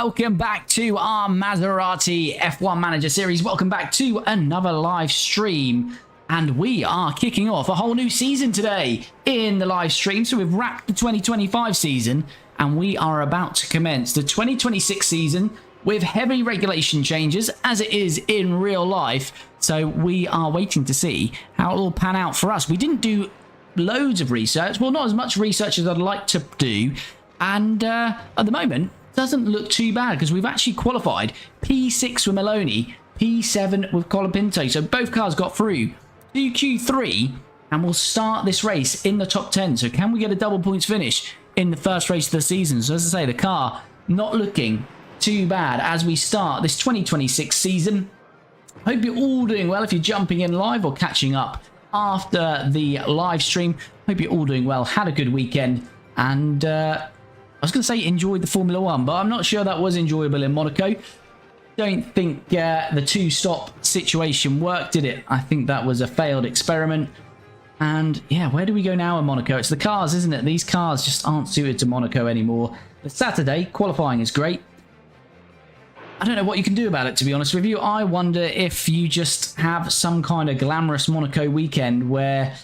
welcome back to our Maserati F1 Manager Series. Welcome back to another live stream. And we are kicking off a whole new season today in the live stream. So we've wrapped the 2025 season and we are about to commence the 2026 season with heavy regulation changes as it is in real life. So we are waiting to see how it will pan out for us. We didn't do loads of research. Well, not as much research as I'd like to do. And at the moment, doesn't look too bad because we've actually qualified P6 with Maloney, P7 with Colapinto. So both cars got through to Q3 and we'll start this race in the top 10. So can we get a double points finish in the first race of the season? So as I say, the car not looking too bad as we start this 2026 season. Hope you're all doing well if you're jumping in live or catching up after the live stream. Hope you're all doing well, had a good weekend, and I was going to say enjoyed the Formula 1, but I'm not sure that was enjoyable in Monaco. Don't think the two-stop situation worked, did it? I think that was a failed experiment. And yeah, where do we go now in Monaco? It's the cars, isn't it? These cars just aren't suited to Monaco anymore. The Saturday, qualifying is great. I don't know what you can do about it, to be honest with you. I wonder if you just have some kind of glamorous Monaco weekend where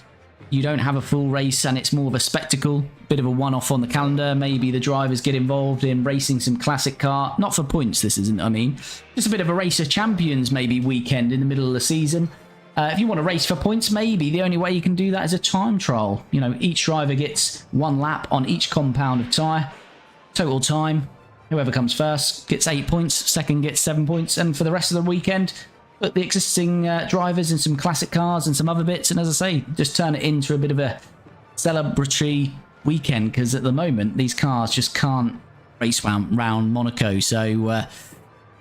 you don't have a full race and it's more of a spectacle, bit of a one-off on the calendar. Maybe the drivers get involved in racing some classic car. Not for points, this isn't, I mean. Just a bit of a race of champions maybe weekend in the middle of the season. If you want to race for points, maybe the only way you can do that is a time trial. You know, each driver gets 1 lap on each compound of tyre. Total time. Whoever comes first gets 8 points, second gets 7 points, and for the rest of the weekend, put the existing drivers in some classic cars and some other bits, and as I say, just turn it into a bit of a celebratory weekend, because at the moment, these cars just can't race round Monaco. So,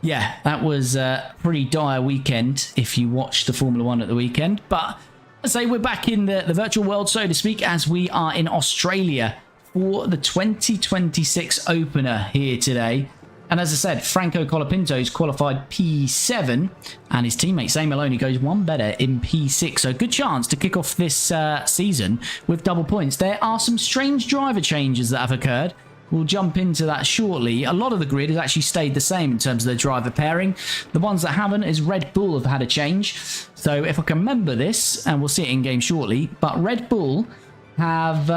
yeah, that was a pretty dire weekend if you watched the Formula 1 at the weekend. But, as I say, we're back in the virtual world, so to speak, as we are in Australia for the 2026 opener here today. And as I said, Franco Colapinto's qualified P7 and his teammate Zane Maloney goes one better in P6. So good chance to kick off this season with double points. There are some strange driver changes that have occurred. We'll jump into that shortly. A lot of the grid has actually stayed the same in terms of their driver pairing. The ones that haven't is Red Bull have had a change. So if I can remember this, and we'll see it in game shortly, but Red Bull have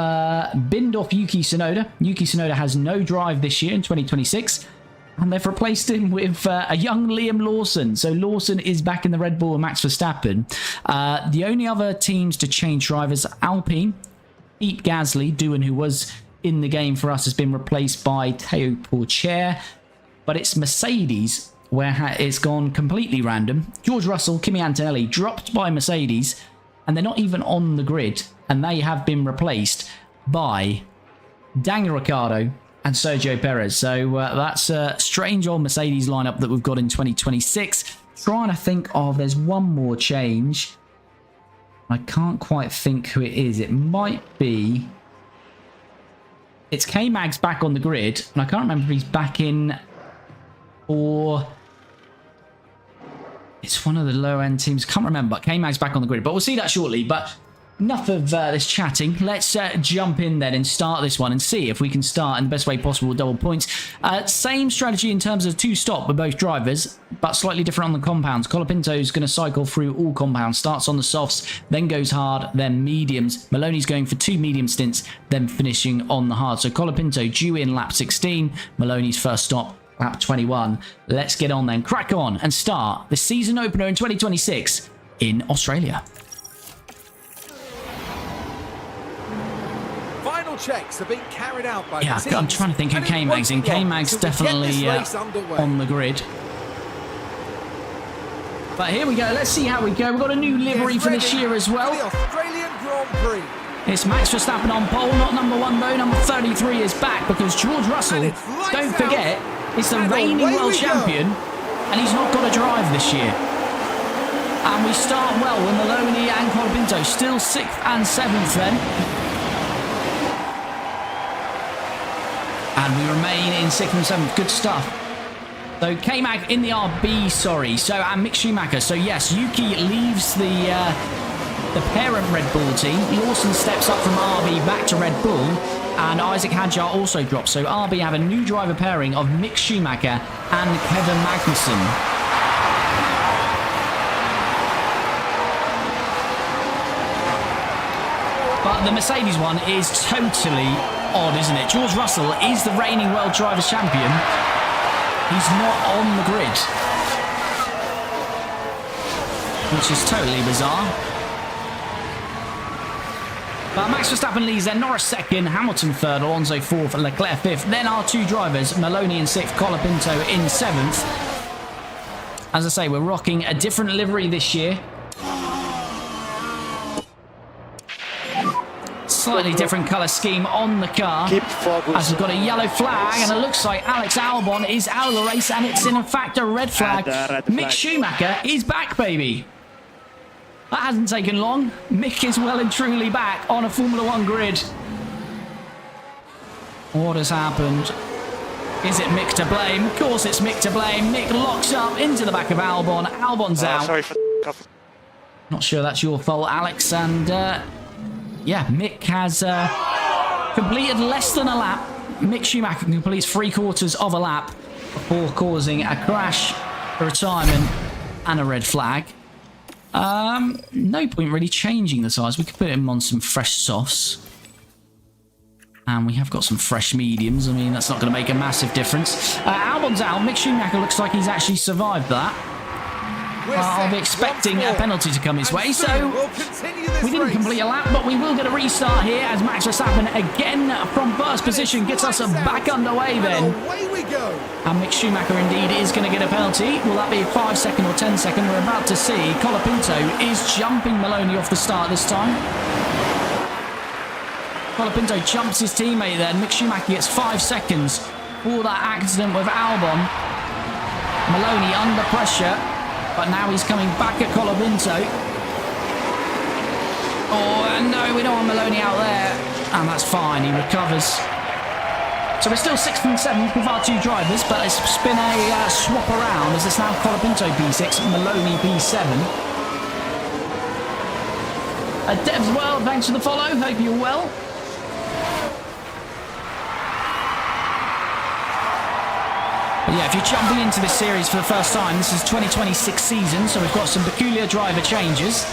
binned off Yuki Tsunoda. Yuki Tsunoda has no drive this year in 2026, and they've replaced him with a young Liam Lawson. So Lawson is back in the Red Bull with Max Verstappen. The only other teams to change drivers, Alpine, Pete Gasly, Doohan, who was in the game for us, has been replaced by Teo Pourchaire, but it's Mercedes where it's gone completely random. George Russell, Kimi Antonelli dropped by Mercedes, and they're not even on the grid, and they have been replaced by Daniel Ricciardo and Sergio Perez. So that's a strange old Mercedes lineup that we've got in 2026. Trying to think of, there's one more change. I can't quite think who it is. It might be... It's K-Mag's back on the grid, and I can't remember if he's back in or... It's one of the low-end teams. Can't remember. K-Mag's back on the grid, but we'll see that shortly. But enough of this chatting. Let's jump in then and start this one and see if we can start in the best way possible with double points. Same strategy in terms of two-stop with both drivers, but slightly different on the compounds. Colapinto's going to cycle through all compounds. Starts on the softs, then goes hard, then mediums. Maloney's going for 2 medium stints, then finishing on the hard. So Colapinto due in lap 16. Maloney's first stop, lap 21. Let's get on then, crack on and start the season opener in 2026 in Australia. Final checks are being carried out by the teams. I'm trying to think who K-Mag's in. K-Mag's definitely on the grid. But here we go, let's see how we go. We've got a new livery for this year as well. The Australian Grand Prix. It's Max Verstappen on pole, not number 1 though. Number 33 is back because George Russell, don't forget, is the reigning world champion, and he's not got a drive this year. And we start well with Maloney and Colapinto, still 6th and 7th then. And we remain in 6th and 7th. Good stuff. So K-Mag in the RB, sorry. So, and Mick Schumacher. So, yes, Yuki leaves the the parent Red Bull team. Lawson steps up from RB back to Red Bull, and Isaac Hadjar also drops. So RB have a new driver pairing of Mick Schumacher and Kevin Magnussen. But the Mercedes one is totally odd, isn't it? George Russell is the reigning World Drivers' Champion. He's not on the grid, which is totally bizarre. But Max Verstappen leads there, Norris second, Hamilton third, Alonso fourth, Leclerc fifth. Then our two drivers, Maloney in sixth, Colapinto in seventh. As I say, we're rocking a different livery this year. Slightly different colour scheme on the car. Keep focus. As we've got a yellow flag, and it looks like Alex Albon is out of the race, and it's in fact a red flag. Mick Schumacher is back, baby. That hasn't taken long. Mick is well and truly back on a Formula 1 grid. What has happened? Is it Mick to blame? Of course it's Mick to blame. Mick locks up into the back of Albon. Albon's out. Sorry for Not sure that's your fault, Alex. And yeah, Mick has completed less than a lap. Mick Schumacher completes 3/4 of a lap before causing a crash, a retirement, and a red flag. No point really changing the size. We could put him on some fresh softs. And we have got some fresh mediums. I mean, that's not going to make a massive difference. Albon's out. Mick Schumacher looks like he's actually survived that. I'll be expecting a penalty to come his way, so we didn't complete a lap, but we will get a restart here as Max Verstappen again from first position gets us back underway then. And Mick Schumacher indeed is going to get a penalty. Will that be a 5 second or 10 second? We're about to see. Colapinto is jumping Maloney off the start this time. Colapinto jumps his teammate then. Mick Schumacher gets 5 seconds for that accident with Albon. Maloney under pressure. But now he's coming back at Colapinto. Oh, no, we don't want Maloney out there. And that's fine, he recovers. So we're still 6th and 7th with our two drivers, but it's been a swap around as it's now Colapinto P6, Maloney P7. Dev's World, thanks for the follow. Hope you're well. But yeah, if you're jumping into this series for the first time, this is 2026 season, so we've got some peculiar driver changes.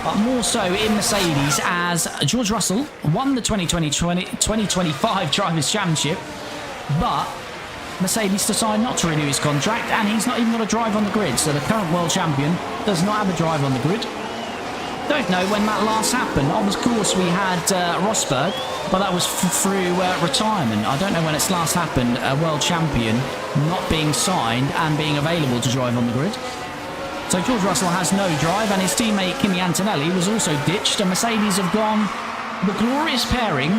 But more so in Mercedes, as George Russell won the 2025 Drivers' Championship, but Mercedes decided not to renew his contract, and he's not even got a drive on the grid, so the current world champion does not have a drive on the grid. Don't know when that last happened. Of course, we had Rosberg, but that was through retirement. I don't know when it's last happened, a world champion not being signed and being available to drive on the grid. So George Russell has no drive, and his teammate Kimi Antonelli was also ditched, and Mercedes have gone the glorious pairing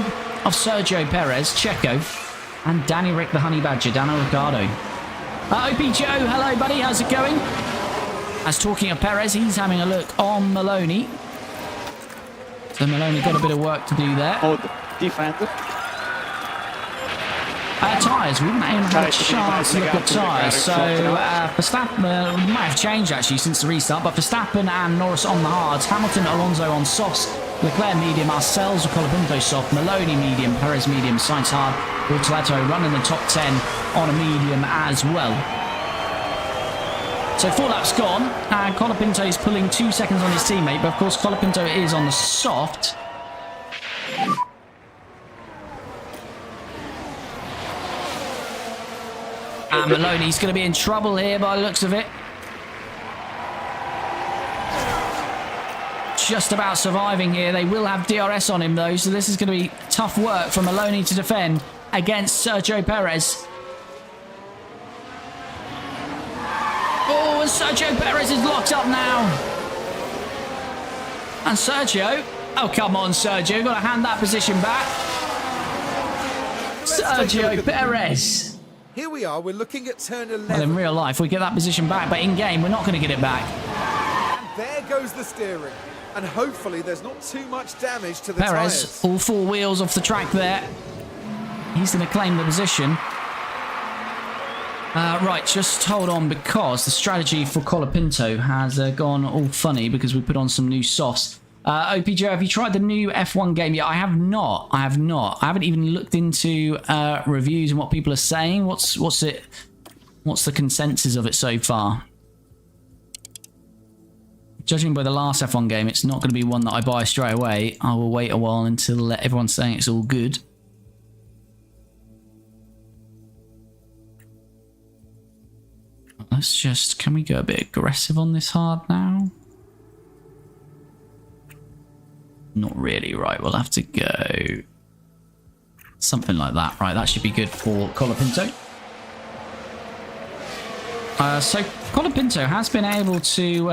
of Sergio Perez, Checo, and Danny Rick the Honey Badger, Daniel Ricciardo. OP Joe, hello buddy, how's it going? As talking of Perez, he's having a look on Maloney. So Maloney got a bit of work to do there. Defend. Tyres, we haven't even had a chance to look at tyres. So Verstappen might have changed actually since the restart, but Verstappen and Norris on the hards, Hamilton, Alonso on softs, Leclerc medium, Arcel's or Colapinto soft, Maloney medium, Perez medium, Sainz hard, Bortoleto running the top 10 on a medium as well. So 4 laps gone, and Colapinto is pulling 2 seconds on his teammate, but of course Colapinto is on the soft. And Maloney's going to be in trouble here by the looks of it. Just about surviving here. They will have DRS on him though, so this is going to be tough work for Maloney to defend against Sergio Perez. Oh, and Sergio Perez is locked up now. And Sergio, oh come on Sergio, got to hand that position back. Sergio Perez. Here we are, we're looking at turn 11. Well, in real life, we get that position back, but in game, we're not going to get it back. And there goes the steering. And hopefully there's not too much damage to the Perez, tyres. all 4 wheels off the track there. He's going to claim the position. Right, just hold on because the strategy for Colapinto has gone all funny because we put on some new softs. OPJ, have you tried the new F1 game yet? I have not. I have not. I haven't even looked into reviews and what people are saying. What's the consensus of it so far? Judging by the last F1 game, it's not going to be one that I buy straight away. I will wait a while until everyone's saying it's all good. Let's just... Can we go a bit aggressive on this hard now? Not really, right. We'll have to go... something like that. Right, that should be good for Colapinto. So Colapinto has been able to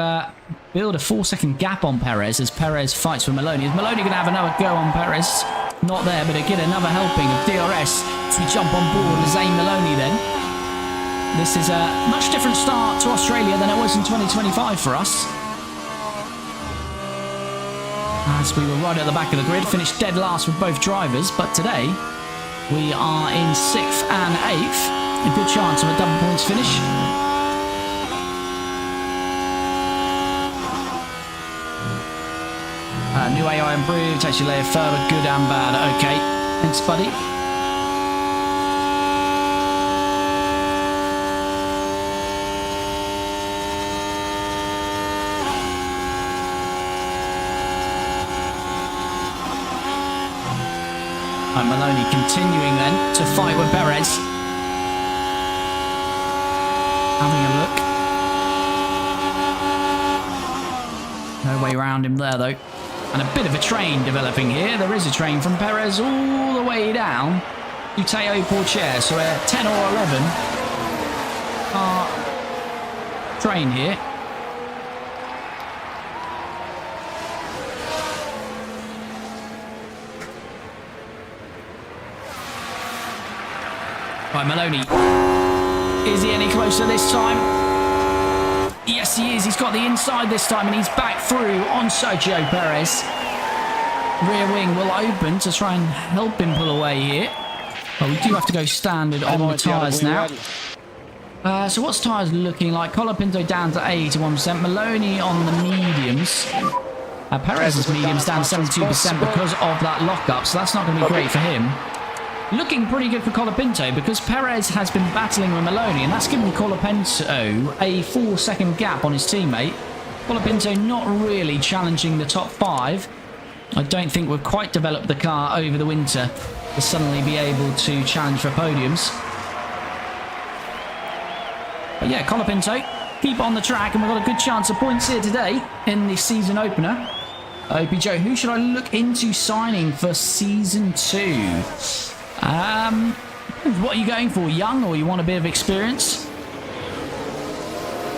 build a 4-second gap on Perez as Perez fights for Maloney. Is Maloney going to have another go on Perez? Not there, but again, another helping of DRS as we jump on board with Zane Maloney then. This is a much different start to Australia than it was in 2025 for us. As we were right at the back of the grid, finished dead last with both drivers, but today we are in 6th and 8th. A good chance of a double points finish. New AI improved, takes you layer further, good and bad. Okay, thanks buddy. And Maloney continuing then to fight with Perez. Having a look. No way around him there though. And a bit of a train developing here. There is a train from Perez all the way down to Teo Porcher. So a 10 or 11 car train here. Right, Maloney. Is he any closer this time? Yes, he is. He's got the inside this time, and he's back through on Sergio Perez. Rear wing will open to try and help him pull away here. But we do have to go standard on the tyres now. So what's tyres looking like? Colapinto down to 81%. Maloney on the mediums. Perez's mediums down to 72% because of that lockup, so that's not going to be great for him. Looking pretty good for Colapinto because Perez has been battling with Maloney, and that's given Colapinto a 4-second gap on his teammate. Colapinto not really challenging the top 5. I don't think we've quite developed the car over the winter to suddenly be able to challenge for podiums. But yeah, Colapinto, keep on the track, and we've got a good chance of points here today in the season opener. OPJ, who should I look into signing for Season 2? What are you going for? Young, or you want a bit of experience?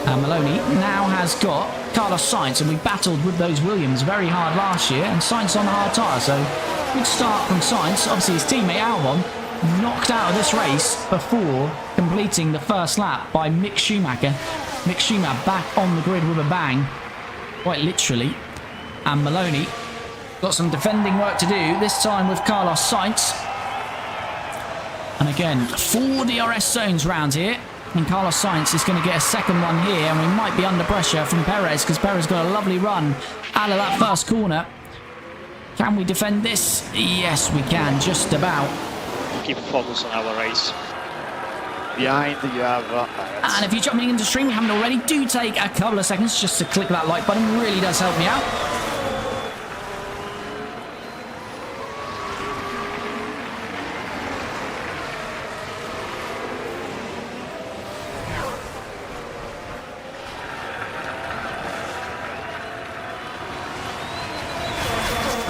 Maloney now has got Carlos Sainz, and we battled with those Williams very hard last year, and Sainz on the hard tyre, so good start from Sainz. Obviously his teammate Albon knocked out of this race before completing the first lap by Mick Schumacher. Mick Schumacher back on the grid with a bang, quite literally. And Maloney got some defending work to do, this time with Carlos Sainz. And again, 4 DRS zones round here. And Carlos Sainz is going to get a second one here. And we might be under pressure from Perez because Perez got a lovely run out of that first corner. Can we defend this? Yes, we can, just about. Keep focus on our race. Behind you have... and if you're jumping into stream, you haven't already, do take a couple of seconds just to click that like button. It really does help me out.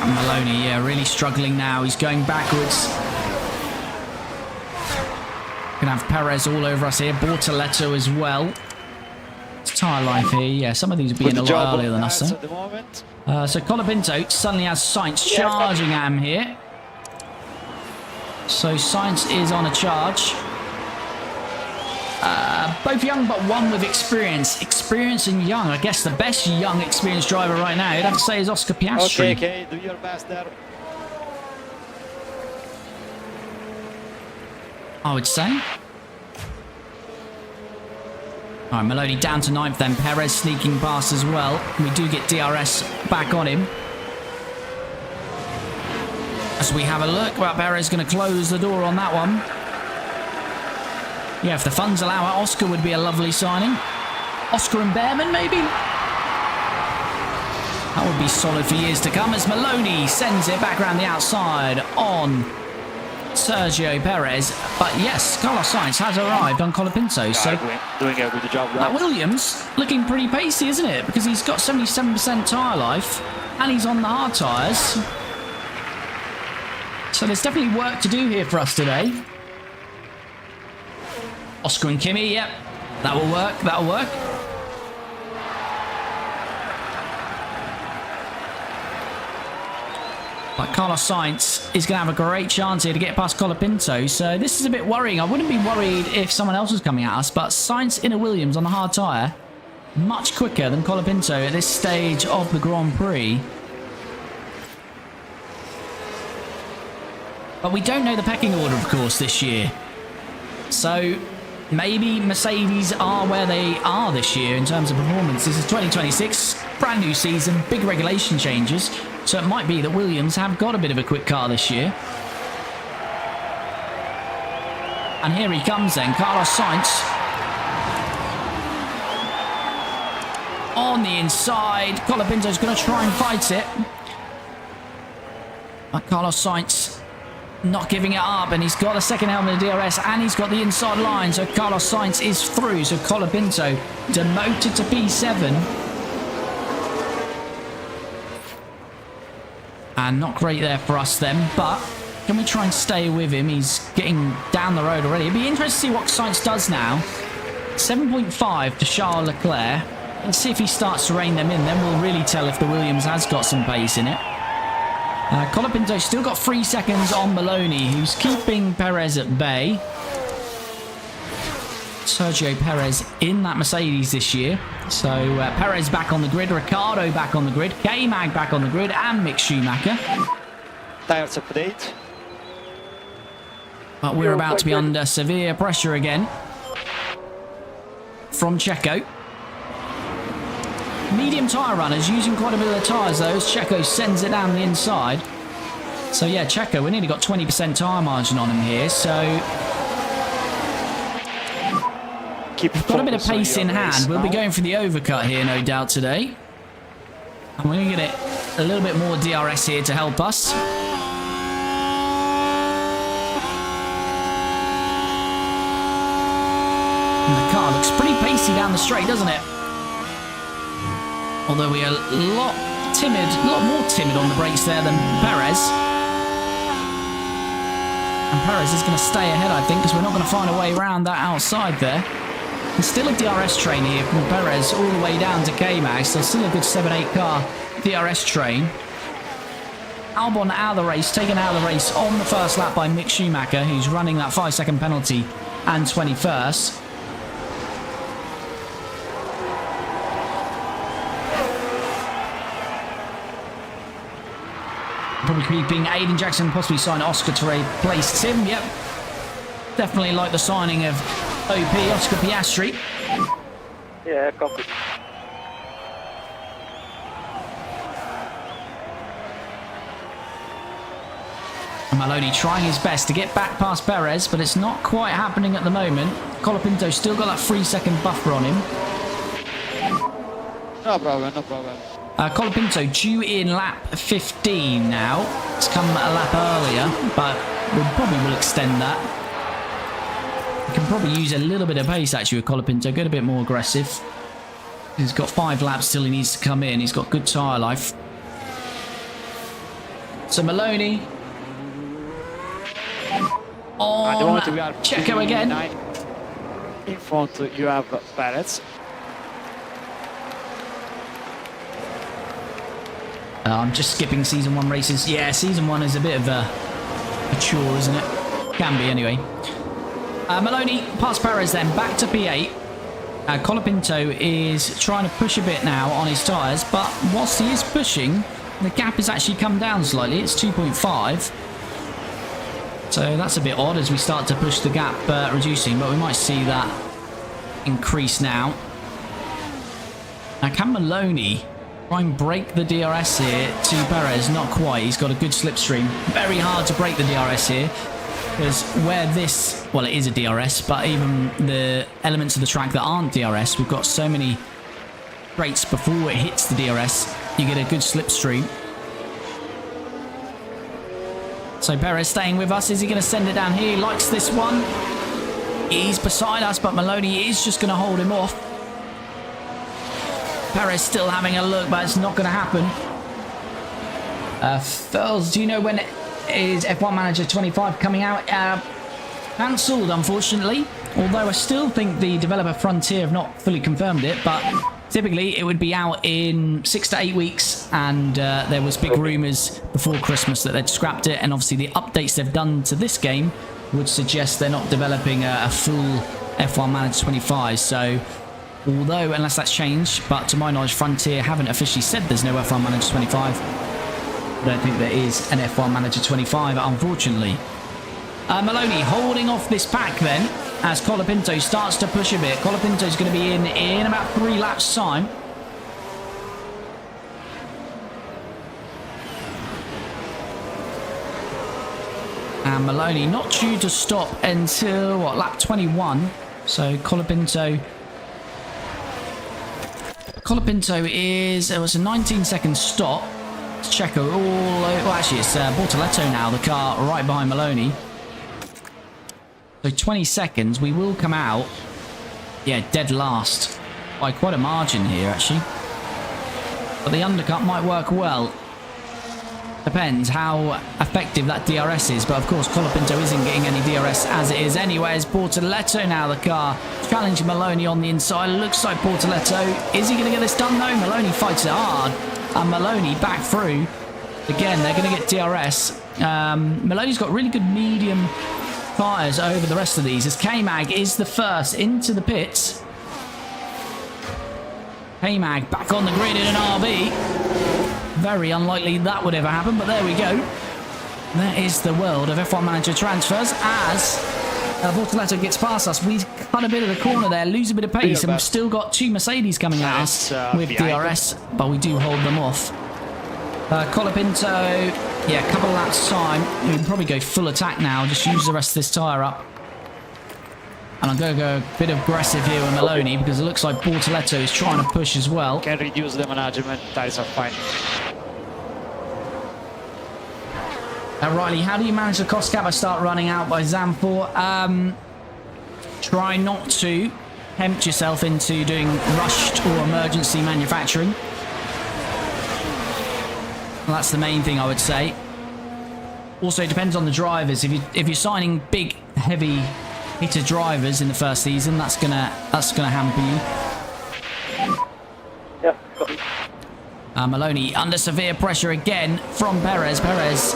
Maloney, yeah, really struggling now. He's going backwards. Gonna have Perez all over us here. Bortoletto as well. It's tyre life here. Yeah, some of these will be in a lot earlier than us, though. So Colapinto suddenly has Sainz charging at him here. So Sainz is on a charge. Both young, but one with experience. Experience and young. I guess the best young experienced driver right now, you'd have to say, is Oscar Piastri. Okay, do your best there. I would say. All right, Maloney down to 9th then. Perez sneaking past as well. We do get DRS back on him. As we have a look, well, Perez going to close the door on that one. Yeah, if the funds allow it, Oscar would be a lovely signing. Oscar and Behrman, maybe? That would be solid for years to come as Maloney sends it back around the outside on Sergio Perez. But yes, Carlos Sainz has arrived on Colapinto. So doing a good job. That Williams looking pretty pacey, isn't it? Because he's got 77% tyre life and he's on the hard tyres. So there's definitely work to do here for us today. Oscar and Kimi, yep. That will work, that will work. But Carlos Sainz is going to have a great chance here to get past Colapinto. So this is a bit worrying. I wouldn't be worried if someone else was coming at us. But Sainz in a Williams on the hard tyre, much quicker than Colapinto at this stage of the Grand Prix. But we don't know the pecking order, of course, this year. So maybe Mercedes are where they are this year in terms of performance. This is 2026, brand new season, big regulation changes. So it might be that Williams have got a bit of a quick car this year. And here he comes then, Carlos Sainz. On the inside, Colapinto's going to try and fight it. But Carlos Sainz not giving it up, and he's got the second helmet of DRS, and he's got the inside line. So Carlos Sainz is through. So Colapinto demoted to P7. And not great there for us then, but can we try and stay with him? He's getting down the road already. It'd be interesting to see what Sainz does now. 7.5 to Charles Leclerc. Let's see if he starts to rein them in. Then we'll really tell if the Williams has got some pace in it. Colapinto still got 3 seconds on Maloney, who's keeping Perez at bay. Sergio Perez in that Mercedes this year. So Perez back on the grid, Ricciardo back on the grid, K-Mag back on the grid, and Mick Schumacher. Tires update. But we're about to be under severe pressure again from Checo. Medium tyre runners using quite a bit of the tyres though, as Checo sends it down the inside. So yeah, Checo, we nearly got 20% tyre margin on him here, so we've got a bit of pace in hand. We'll be going for the overcut here, no doubt, today. And we're going to get it a little bit more DRS here to help us. And the car looks pretty pacey down the straight, doesn't it? Although we are a lot more timid on the brakes there than Perez. And Perez is going to stay ahead, I think, because we're not going to find a way around that outside there. And still a DRS train here from Perez all the way down to K-Mag, so still a good 7-8 car DRS train. Albon out of the race, taken out of the race on the first lap by Mick Schumacher, who's running that 5-second penalty and 21st. Probably keeping Aiden Jackson, possibly sign Oscar to replace Tim. Yep. Definitely like the signing of OP, Oscar Piastri. Yeah, copy. And Maloney trying his best to get back past Perez, but it's not quite happening at the moment. Colapinto still got that 3-second buffer on him. No problem, no problem. Colapinto due in lap 15 now. It's come a lap earlier, but we probably will extend that. We can probably use a little bit of pace actually with Colapinto, get a bit more aggressive. He's got 5 laps till he needs to come in. He's got good tyre life. So Maloney on Checo again. In front you have Perez. I'm just skipping Season 1 races. Yeah, Season 1 is a bit of a chore, isn't it? Can be, anyway. Maloney past Perez then, back to P8. Colapinto is trying to push a bit now on his tyres, but whilst he is pushing, the gap has actually come down slightly. It's 2.5. So that's a bit odd as we start to push the gap reducing, but we might see that increase now. Now, can Maloney try and break the DRS here to Perez? Not quite. He's got a good slipstream. Very hard to break the DRS here. Because where this, well, it is a DRS, but even the elements of the track that aren't DRS, we've got so many straights before it hits the DRS, you get a good slipstream. So Perez staying with us. Is he going to send it down here? He likes this one. He's beside us, but Maloney is just going to hold him off. Perez still having a look, but it's not going to happen. Phils, do you know when is F1 Manager 25 coming out? Cancelled, unfortunately. Although I still think the developer Frontier have not fully confirmed it, but typically it would be out in 6 to 8 weeks, and there was big rumours before Christmas that they'd scrapped it, and obviously the updates they've done to this game would suggest they're not developing a full F1 Manager 25. So although, unless that's changed, but to my knowledge, Frontier haven't officially said there's no F1 Manager 25. I don't think there is an F1 Manager 25, unfortunately. Maloney holding off this pack then, as Colapinto starts to push a bit. Colapinto's going to be in about 3 laps' time. And Maloney not due to stop until, what, lap 21. So Colapinto is, it was a 19-second stop. Checo all over, well, actually it's Bortoletto now, the car right behind Maloney. So 20 seconds, we will come out, yeah, dead last by quite a margin here, actually. But the undercut might work well. Depends how effective that DRS is, but of course Colapinto isn't getting any DRS as it is anyway. As Bortoletto now, the car challenging Maloney on the inside. Looks like Bortoletto, is he going to get this done? No, Maloney fights it hard, and Maloney back through. Again, they're going to get DRS. Maloney's got really good medium tyres over the rest of these, as K-Mag is the first into the pits. K-Mag back on the grid in an RB. Very unlikely that would ever happen, but there we go. That is the world of F1 Manager transfers, as Bortoletto gets past us. We cut a bit of the corner there, lose a bit of pace, and we've still got 2 Mercedes coming at us with DRS, but we do hold them off. Colapinto, yeah, a couple of laps time. We can probably go full attack now, just use the rest of this tyre up. And I'm going to go a bit aggressive here with Maloney, because it looks like Bortoletto is trying to push as well. Can reduce the management, tyres are fine. Riley, how do you manage the cost cap? I start running out by Zamfor. Try not to tempt yourself into doing rushed or emergency manufacturing. Well, that's the main thing I would say. Also, it depends on the drivers. If you're signing big, heavy hitter drivers in the first season, that's gonna hamper you. Yep. Maloney under severe pressure again from Perez. Perez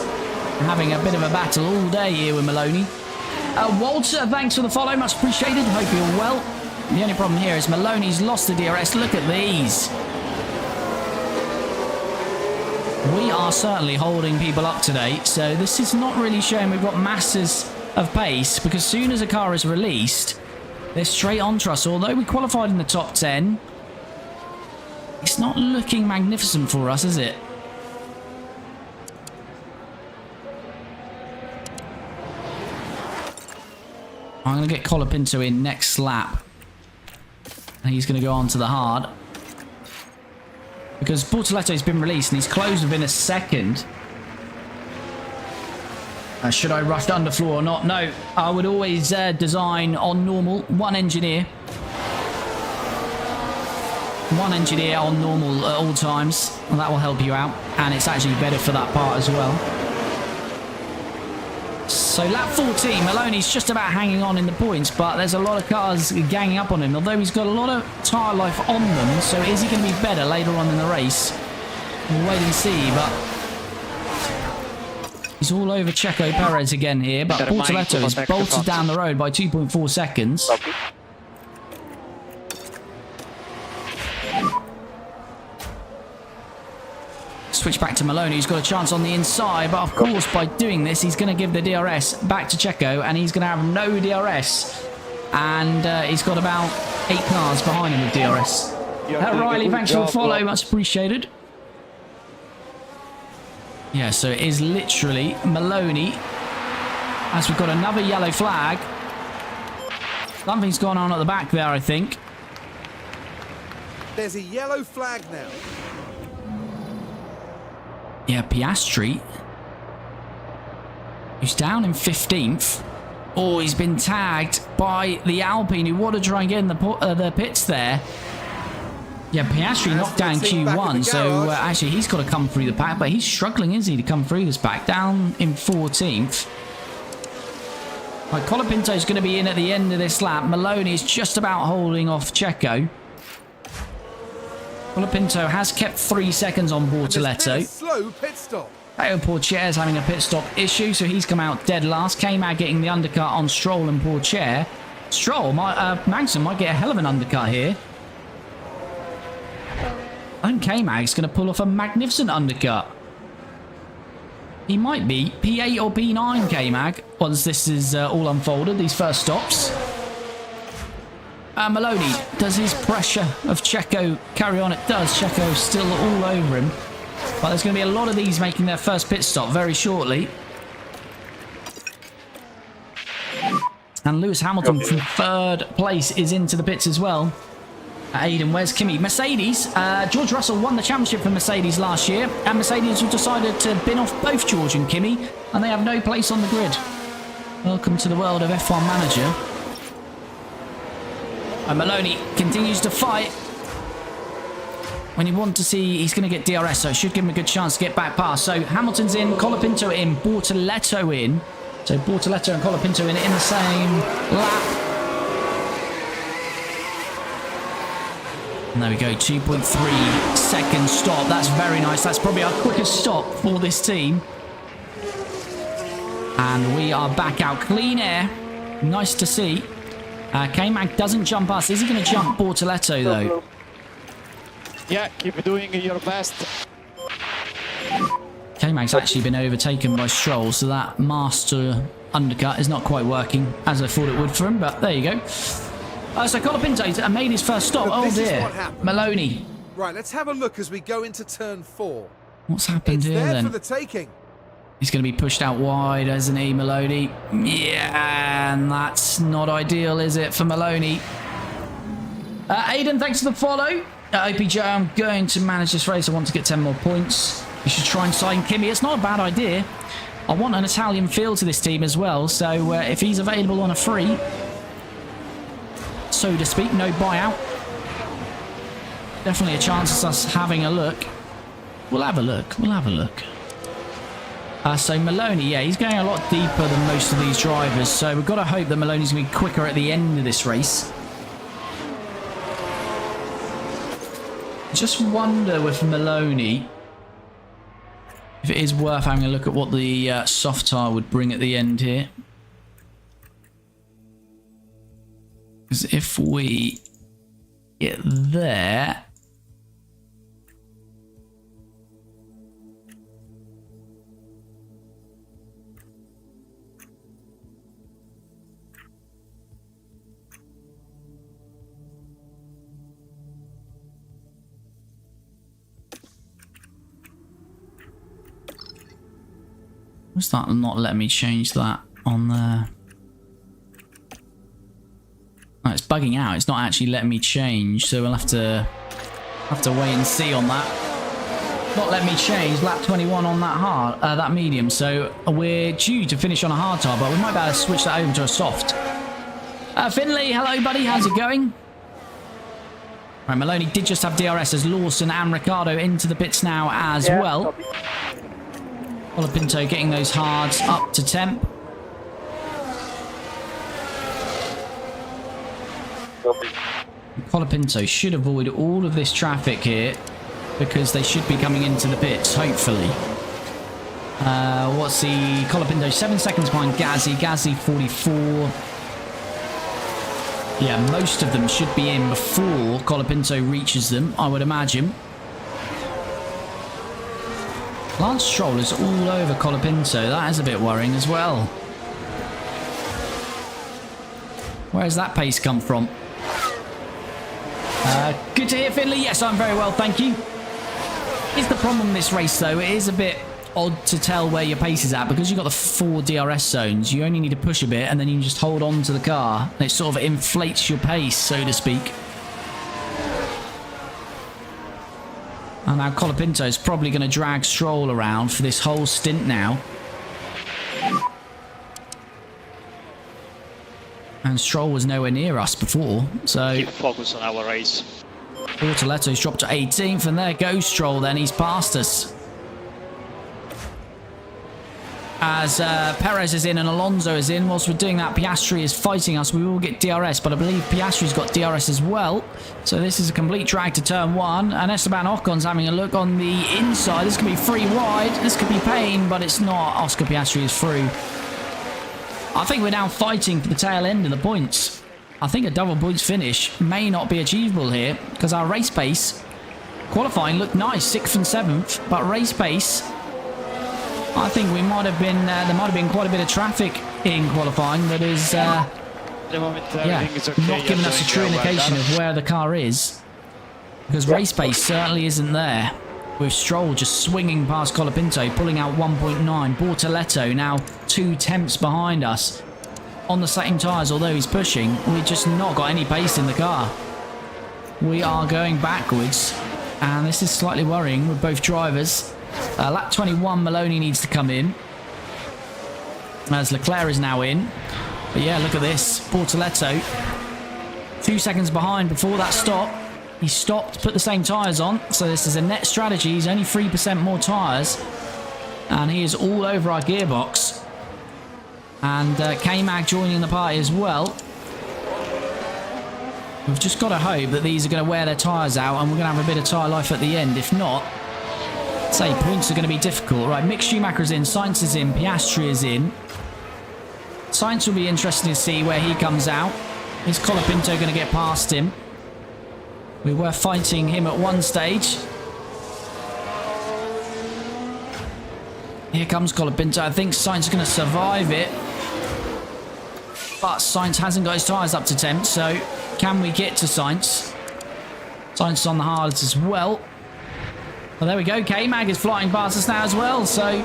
having a bit of a battle all day here with Maloney. Walter, thanks for the follow, much appreciated. Hope you're well. The only problem here is Maloney's lost the DRS. Look at these. We are certainly holding people up today, so this is not really showing we've got masses of pace, because as soon as a car is released, they're straight onto us. Although we qualified in the top 10, it's not looking magnificent for us, is it? I'm going to get Colapinto in next lap, and he's going to go on to the hard, because Bortoletto's been released and he's closed within a second. Should I rush underfloor or not? No, I would always design on normal. One engineer on normal at all times. Well, that will help you out, and it's actually better for that part as well. So lap 14, Maloney's just about hanging on in the points, but there's a lot of cars ganging up on him, although he's got a lot of tyre life on them. So is he going to be better later on in the race? We'll wait and see, but he's all over Checo Perez again here, but Bortoletto is bolted down the road by 2.4 seconds. Switch back to Maloney, who's got a chance on the inside, but of course by doing this he's going to give the DRS back to Checo, and he's going to have no DRS, and he's got about 8 cars behind him with DRS. Riley, thanks for the follow. Much appreciated. Yeah, so it is literally Maloney. As we've got another yellow flag. Something's gone on at the back there, I think. There's a yellow flag now. Yeah, Piastri. Who's down in 15th. Oh, he's been tagged by the Alpine who want to try and get in the pits there. Yeah, Piastri knocked down Q1, so actually he's got to come through the pack, but he's struggling, isn't he, to come through this pack. Down in 14th. Right, Colapinto's going to be in at the end of this lap. Maloney's just about holding off Checo. Colapinto has kept 3 seconds on Bortoletto. Slow pit stop. Teo Pourchaire's having a pit stop issue, so he's come out dead last. K-Mag getting the undercut on Stroll and Pourchaire. Stroll, Magnussen might get a hell of an undercut here. I think K-Mag's going to pull off a magnificent undercut. He might be P8 or P9 K-Mag once this is all unfolded, these first stops. Maloney, does his pressure of Checo carry on? It does. Checo still all over him. But there's going to be a lot of these making their first pit stop very shortly. And Lewis Hamilton from 3rd place is into the pits as well. Aiden, where's Kimi? Mercedes. George Russell won the championship for Mercedes last year. And Mercedes have decided to bin off both George and Kimi. And they have no place on the grid. Welcome to the world of F1 Manager. And Maloney continues to fight. When you want to see, he's going to get DRS, so it should give him a good chance to get back past. So Hamilton's in, Colapinto in, Bortoletto in. So Bortoletto and Colapinto in the same lap. And there we go, 2.3 second stop. That's very nice. That's probably our quickest stop for this team. And we are back out. Clean air. Nice to see. K-Mag doesn't jump us. Is he going to jump Bortoletto, though? Yeah, keep doing your best. K-Mag's actually been overtaken by Stroll, so that master undercut is not quite working as I thought it would for him, but there you go. So Colapinto made his first stop. Oh dear, Maloney. Right, let's have a look as we go into turn 4. What's happened here then? For the taking. He's going to be pushed out wide, isn't he, Maloney? Yeah, and that's not ideal, is it, for Maloney? Aiden, thanks for the follow. OPJ, I'm going to manage this race. I want to get 10 more points. You should try and sign Kimi. It's not a bad idea. I want an Italian feel to this team as well, so if he's available on a free, so to speak, no buyout, definitely a chance of us having a look. We'll have a look. We'll have a look. So Maloney, yeah, he's going a lot deeper than most of these drivers, so we've got to hope that Maloney's going to be quicker at the end of this race. Just wonder with Maloney if it is worth having a look at what the soft tire would bring at the end here. Because if we get there... What's that not letting me change that on there? Oh, it's bugging out. It's not actually letting me change, so we'll have to wait and see on that. Not letting me change lap 21 on that hard, that medium. So we're due to finish on a hard tire, but we might be able to switch that over to a soft. Finley, hello buddy, how's it going? Right, Maloney did just have DRS as Lawson and Ricciardo into the pits now as well. Colapinto getting those hards up to temp. Colapinto should avoid all of this traffic here because they should be coming into the pits, hopefully. What's the Colapinto? 7 seconds behind Gazzy. Gazzy 44. Yeah, most of them should be in before Colapinto reaches them, I would imagine. Lance Stroll is all over Colapinto. That is a bit worrying as well. Where has that pace come from? good to hear, Finley. Yes, I'm very well, thank you. Here's the problem with this race, though. It is a bit odd to tell where your pace is at because you've got the 4 DRS zones. You only need to push a bit and then you can just hold on to the car and it sort of inflates your pace, so to speak. And now Colapinto is probably going to drag Stroll around for this whole stint now. And Stroll was nowhere near us before, so... Keep focus on our race. Bortoletto's dropped to 18th, and there goes Stroll then, he's passed us. As Perez is in and Alonso is in, whilst we're doing that, Piastri is fighting us. We will get DRS, but I believe Piastri's got DRS as well. So this is a complete drag to turn 1, and Esteban Ocon's having a look on the inside. This could be free wide, this could be pain, but it's not. Oscar Piastri is through. I think we're now fighting for the tail end of the points. I think a double points finish may not be achievable here because our race pace, qualifying looked nice, 6th and 7th, but race pace, I think we might have been, there might have been quite a bit of traffic in qualifying that is, The moment is okay, not giving us a true indication of where the car is because race pace certainly isn't there. With Stroll just swinging past Colapinto, pulling out 1.9. Bortoletto now 2 tenths behind us. On the same tyres, although he's pushing, we've just not got any pace in the car. We are going backwards, and this is slightly worrying with both drivers. Lap 21, Maloney needs to come in, as Leclerc is now in. But yeah, look at this. Bortoletto, 2 seconds behind before that stop. He stopped, put the same tyres on, so this is a net strategy. He's only 3% more tyres, and he is all over our gearbox. And K-Mag joining the party as well. We've just got to hope that these are going to wear their tyres out, and we're going to have a bit of tyre life at the end. If not, I'd say points are going to be difficult. Right, Mick Schumacher is in, Sainz is in, Piastri is in. Sainz will be interesting to see where he comes out. Is Colapinto going to get past him? We were fighting him at one stage. Here comes Colapinto. I think Sainz is going to survive it. But Sainz hasn't got his tyres up to temp, so can we get to Sainz? Sainz is on the hards as well. Well, there we go. K-Mag is flying past us now as well, so...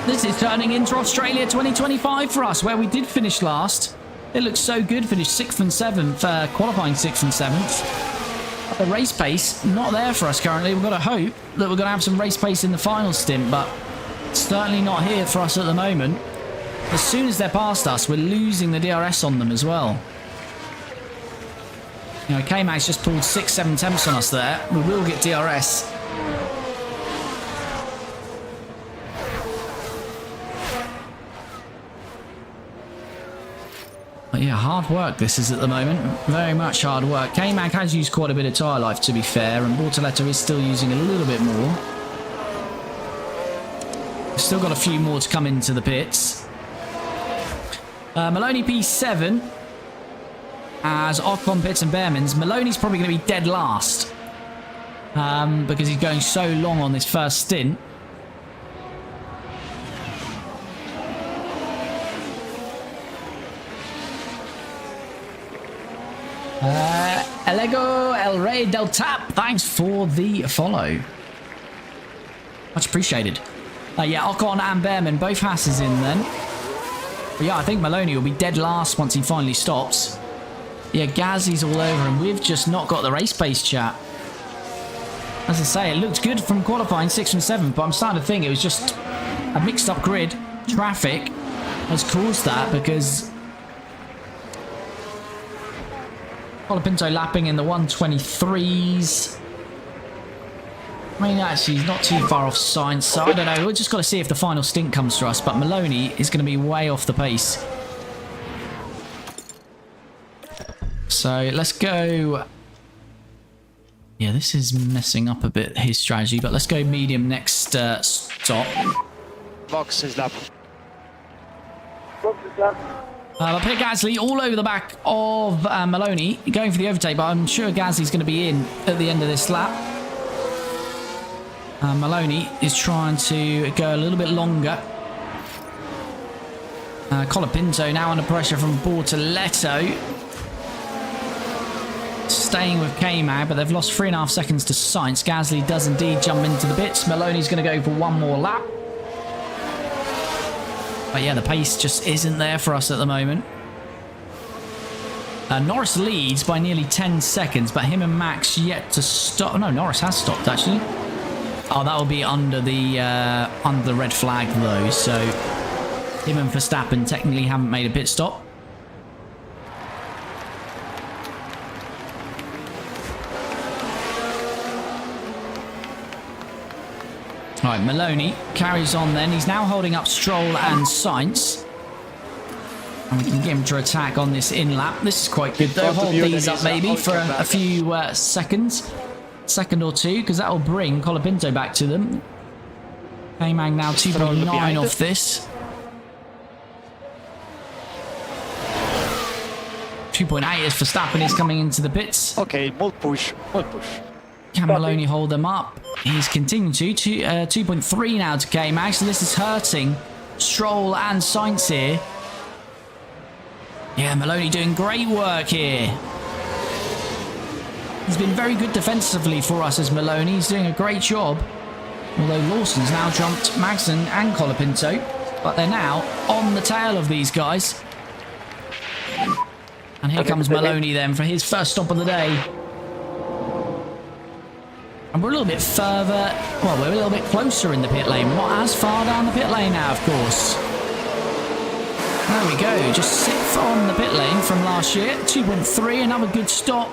This is turning into Australia 2025 for us, where we did finish last. It looks so good, finished 6th and 7th, qualifying 6th and 7th. But the race pace, not there for us currently. We've got to hope that we're going to have some race pace in the final stint, but certainly not here for us at the moment. As soon as they're past us, we're losing the DRS on them as well. You know, K-Mag's just pulled 6-7 tenths on us there. We will get DRS. But yeah, hard work this is at the moment. Very much hard work. K-Mag has used quite a bit of tyre life, to be fair, and Bortoletto is still using a little bit more. We've still got a few more to come into the pits. Maloney P7 as Ocon, Pitts and Behrmans. Maloney's probably going to be dead last because he's going so long on this first stint. Elego El Rey Del Tap, thanks for the follow. Much appreciated. Yeah, Ocon and Behrman, both Hasses in then. But yeah, I think Maloney will be dead last once he finally stops. Yeah, Gazzy's all over him. We've just not got the race pace, chat. As I say, it looked good from qualifying 6th and 7th, but I'm starting to think it was just a mixed up grid. Traffic has caused that because Colapinto lapping in the 123s. I mean, actually, he's not too far off Sainz, so I don't know. We've just got to see if the final stint comes to us, but Maloney is going to be way off the pace. So let's go... Yeah, this is messing up a bit his strategy, but let's go medium next stop. Box is lap. But Pierre Gasly all over the back of Maloney, going for the overtake, but I'm sure Gasly's going to be in at the end of this lap. Maloney is trying to go a little bit longer. Colapinto now under pressure from Bortoletto. staying with K-Mag, but they've lost 3.5 seconds to Sainz. Gasly does indeed jump into the bits. Maloney's going to go for one more lap. But yeah, the pace just isn't there for us at the moment. Norris leads by nearly 10 seconds, but him and Max yet to stop. No, Norris has stopped, actually. Oh, that will be under the red flag, though. So him and Verstappen technically haven't made a pit stop. All right, Maloney carries on then. He's now holding up Stroll and Sainz. And we can get him to attack on this in-lap. This is quite good, though. Hold these up maybe for a few seconds. Second or two, because that will bring Colapinto back to them. K-Mag now 2.9 off this. 2.8 as Verstappen is coming into the pits. Okay, more push, more push. Can Maloney hold them up? He's continuing to. 2.3 now to K-Mag, so this is hurting Stroll and Sainz here. Yeah, Maloney doing great work here. He's been very good defensively for us as Maloney. He's doing a great job. Although Lawson's now jumped Magson and Colapinto. But they're now on the tail of these guys. And here comes Maloney then for his first stop of the day. And we're a little bit further, well, we're a little bit closer in the pit lane. We're not as far down the pit lane now, of course. There we go, just 6th on the pit lane from last year. 2.3, another good stop.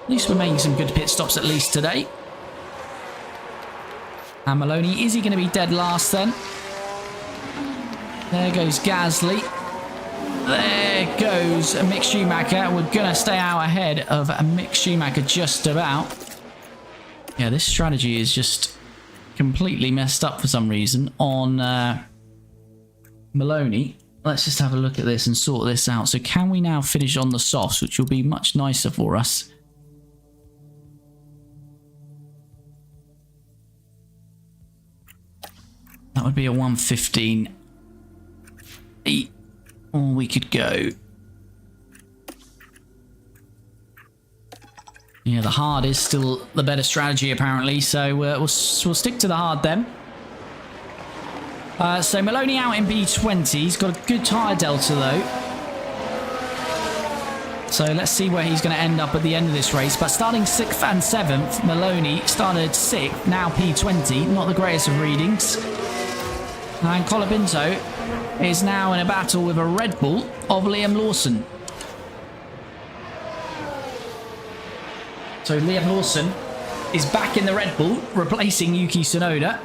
At least we're making some good pit stops at least today. And Maloney, is he going to be dead last then? There goes Gasly. There goes Mick Schumacher. We're going to stay out ahead of Mick Schumacher just about. Yeah, this strategy is just completely messed up for some reason on Maloney. Let's just have a look at this and sort this out. So can we now finish on the softs, which will be much nicer for us? That would be a 1:15. Or we could go. Yeah, the hard is still the better strategy apparently, so we'll stick to the hard then. So Maloney out in B20. He's got a good tyre delta though. So let's see where he's going to end up at the end of this race. But starting 6th and 7th, Maloney started 6th, now P20. Not the greatest of readings. And Colapinto is now in a battle with a Red Bull of Liam Lawson. So Liam Lawson is back in the Red Bull, replacing Yuki Tsunoda.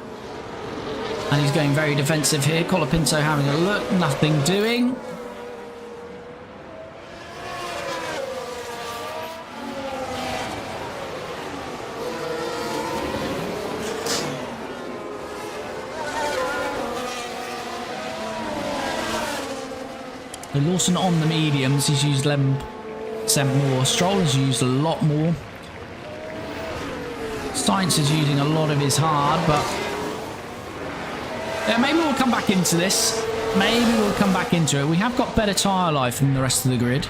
And he's going very defensive here. Colapinto having a look, nothing doing. So Lawson on the mediums, he's used 11% more. Stroll has used a lot more. Sainz is using a lot of his hard, but yeah, maybe we'll come back into this. Maybe we'll come back into it. We have got better tyre life than the rest of the grid.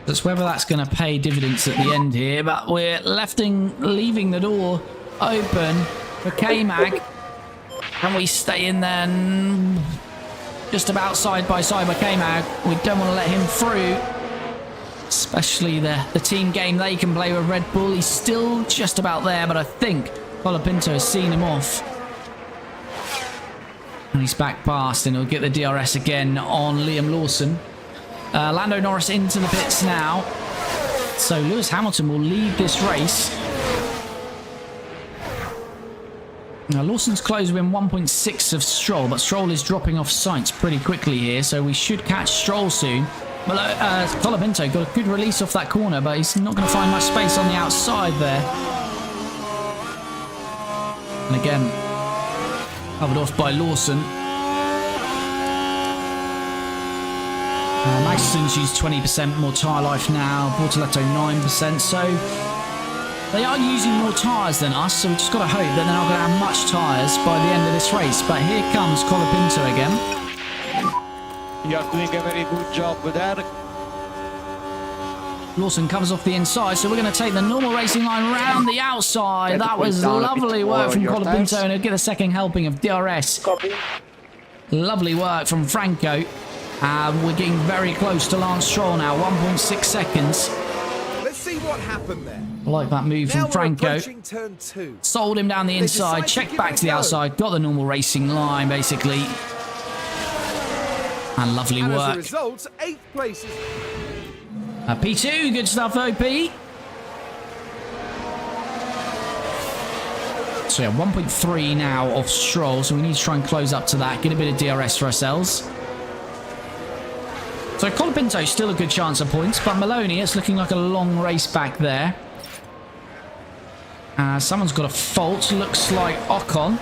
That's whether that's going to pay dividends at the end here, but we're leaving the door open for K-Mag. Can we stay in there? Just about side by side by K-Mag. We don't want to let him through. Especially the team game they can play with Red Bull. He's still just about there, but I think Colapinto has seen him off. And he's back past, and he'll get the DRS again on Liam Lawson. Lando Norris into the pits now. So Lewis Hamilton will lead this race. Now Lawson's close within 1.6 of Stroll, but Stroll is dropping off Sainz pretty quickly here, so we should catch Stroll soon. Colapinto got a good release off that corner, but he's not going to find much space on the outside there. And again, covered off by Lawson. Maxson's used 20% more tyre life now, Bortoletto 9%, so they are using more tyres than us, so we just got to hope that they're not going to have much tyres by the end of this race. But here comes Colapinto again. You are doing a very good job with that. Lawson covers off the inside, so we're going to take the normal racing line round the outside. That was lovely work from Colapinto, and he'll get a second helping of DRS. Copy. Lovely work from Franco. We're getting very close to Lance Stroll now, 1.6 seconds. Let's see what happened there. I like that move Now from Franco. we're approaching turn 2. Sold him down the inside, decide to checked give back it to the a go. outside, got the normal racing line, basically. And lovely And as a work. result, 8th place is... P2, good stuff, OP. So yeah, 1.3 now off Stroll, so we need to try and close up to that, get a bit of DRS for ourselves. So Colapinto's still a good chance of points, but Maloney, it's looking like a long race back there. Someone's got a fault, looks like Ocon.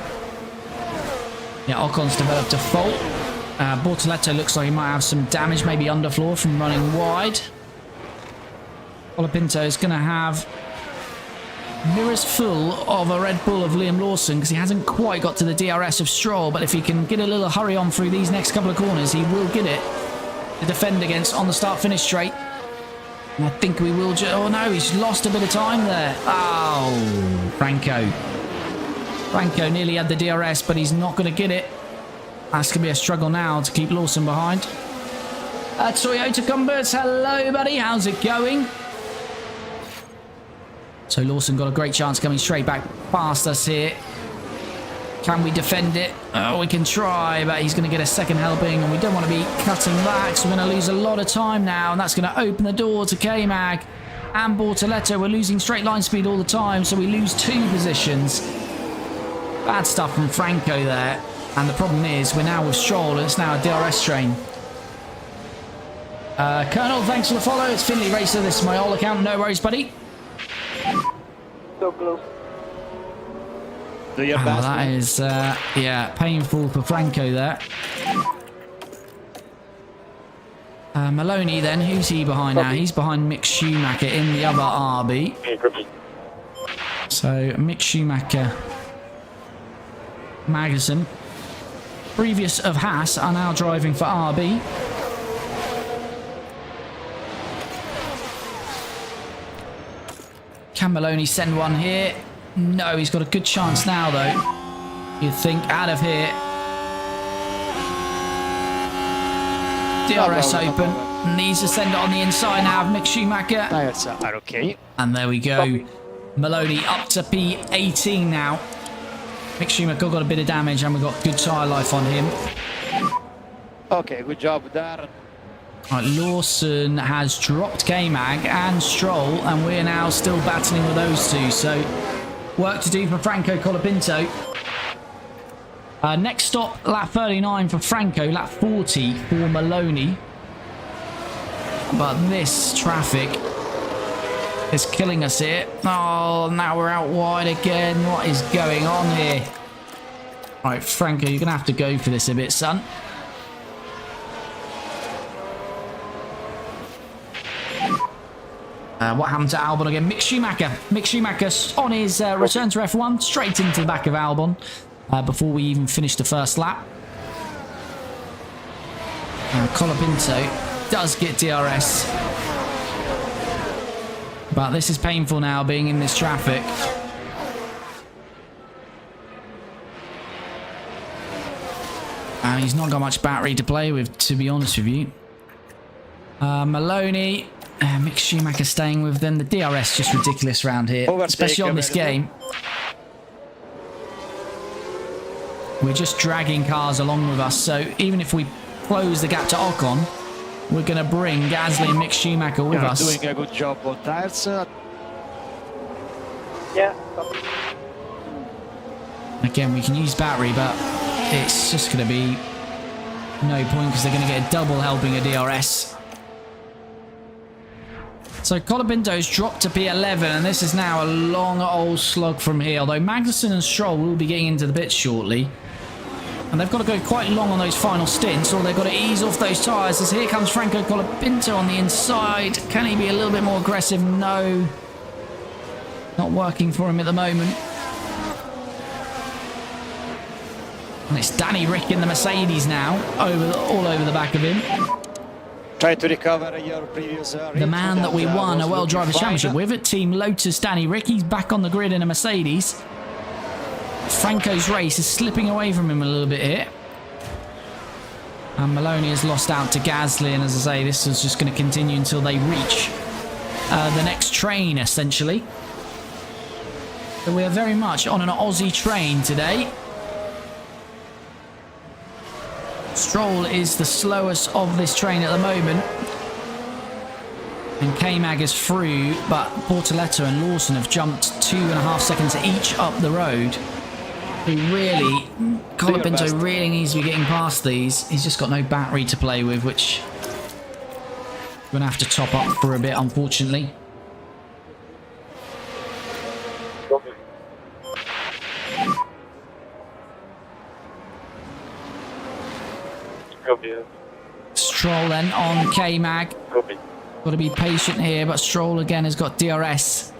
Yeah, Ocon's developed a fault. Bortoletto looks like he might have some damage, maybe underfloor from running wide. Colapinto is going to have mirrors full of a Red Bull of Liam Lawson because he hasn't quite got to the DRS of Stroll, but if he can get a little hurry on through these next couple of corners, he will get it to defend against on the start-finish straight. And I think we will oh no, he's lost a bit of time there. Oh, Franco. Franco nearly had the DRS, but he's not going to get it. That's going to be a struggle now to keep Lawson behind. Toyota Cumbers, hello buddy, how's it going? So Lawson got a great chance coming straight back past us here. Can we defend it? Oh, we can try, but he's going to get a second helping, and we don't want to be cutting back, so we're going to lose a lot of time now, and that's going to open the door to K-Mag and Bortoletto. We're losing straight line speed all the time, so we lose 2 positions. Bad stuff from Franco there, and the problem is we're now with Stroll, and it's now a DRS train. Colonel, thanks for the follow. It's Finley Racer. This is my old account. No worries, buddy. So close. Do your Oh, best. that is, yeah, painful for Franco there. Maloney then, who's he behind now? He's behind Mick Schumacher in the other RB. So Mick Schumacher, Magnussen, previous of Haas, are now driving for RB. Can Maloney send one here? No, he's got a good chance now, though. You'd think out of here. DRS open. Needs to send it on the inside now of Mick Schumacher. Tires are okay. And there we go. Maloney up to P18 now. Mick Schumacher got a bit of damage, and we've got good tyre life on him. Okay, good job there. Right, Lawson has dropped K-Mag and Stroll, and we're now still battling with those two. So, work to do for Franco Colapinto. Next stop, lap 39 for Franco, lap 40 for Maloney. But this traffic is killing us here. Oh, now we're out wide again. What is going on here? Right, Franco, you're going to have to go for this a bit, son. What happened to Albon again? Mick Schumacher. Mick Schumacher on his return to F1, straight into the back of Albon before we even finished the first lap. Colapinto does get DRS. But this is painful now, being in this traffic. And he's not got much battery to play with, to be honest with you. Maloney... Mick Schumacher staying with them. The DRS just ridiculous around here, especially on this game. We're just dragging cars along with us, so even if we close the gap to Ocon, we're going to bring Gasly and Mick Schumacher with us. Doing a good job on tires. Yeah, copy. Again, we can use battery, but it's just going to be no point because they're going to get a double helping of DRS. So Colapinto's dropped to P11, and this is now a long old slog from here, although Magnussen and Stroll will be getting into the pits shortly. And they've got to go quite long on those final stints, or they've got to ease off those tyres, as here comes Franco Colapinto on the inside. Can he be a little bit more aggressive? No. Not working for him at the moment. And it's Danny Rick in the Mercedes now, all over the back of him. Try to recover your previous the man that we won a World Drivers' Championship with at Team Lotus, Danny Rick. He's back on the grid in a Mercedes. Franco's race is slipping away from him a little bit here. And Maloney has lost out to Gasly, and as I say, this is just going to continue until they reach the next train, essentially. So we are very much on an Aussie train today. Stroll is the slowest of this train at the moment. And K-Mag is through, but Portoletto and Lawson have jumped 2.5 seconds each up the road. Really, Colapinto really needs to be getting past these. He's just got no battery to play with, which we're going to have to top up for a bit, unfortunately. Stroll then on K-Mag. Got to be patient here, but Stroll again has got DRS.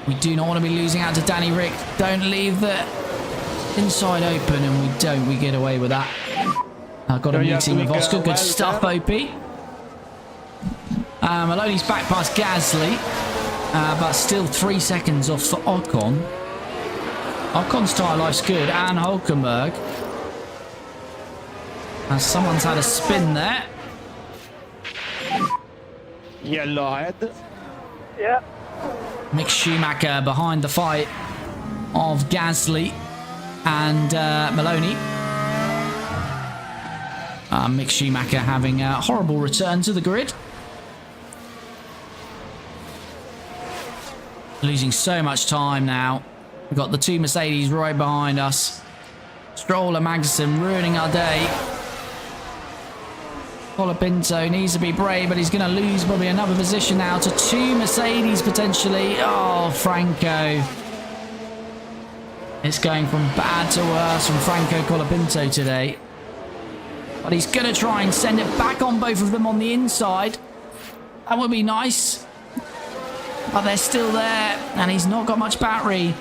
We do not want to be losing out to Danny Rick. Don't leave the inside open, and we don't. We get away with that. I've got a meeting with Oscar. Good stuff, OP. Maloney's back past Gasly, but still 3 seconds off for Ocon. Ocon's tyre life's good, and Hulkenberg. And someone's had a spin there. Yellow ahead. Yeah. Mick Schumacher behind the fight of Gasly and Maloney. Mick Schumacher having a horrible return to the grid. Losing so much time now. We've got the two Mercedes right behind us. Stroll and Magnussen ruining our day. Colapinto needs to be brave, but he's going to lose probably another position now to two Mercedes potentially. Oh, Franco. It's going from bad to worse from Franco Colapinto today. But he's going to try and send it back on both of them on the inside. That would be nice. But they're still there, and he's not got much battery.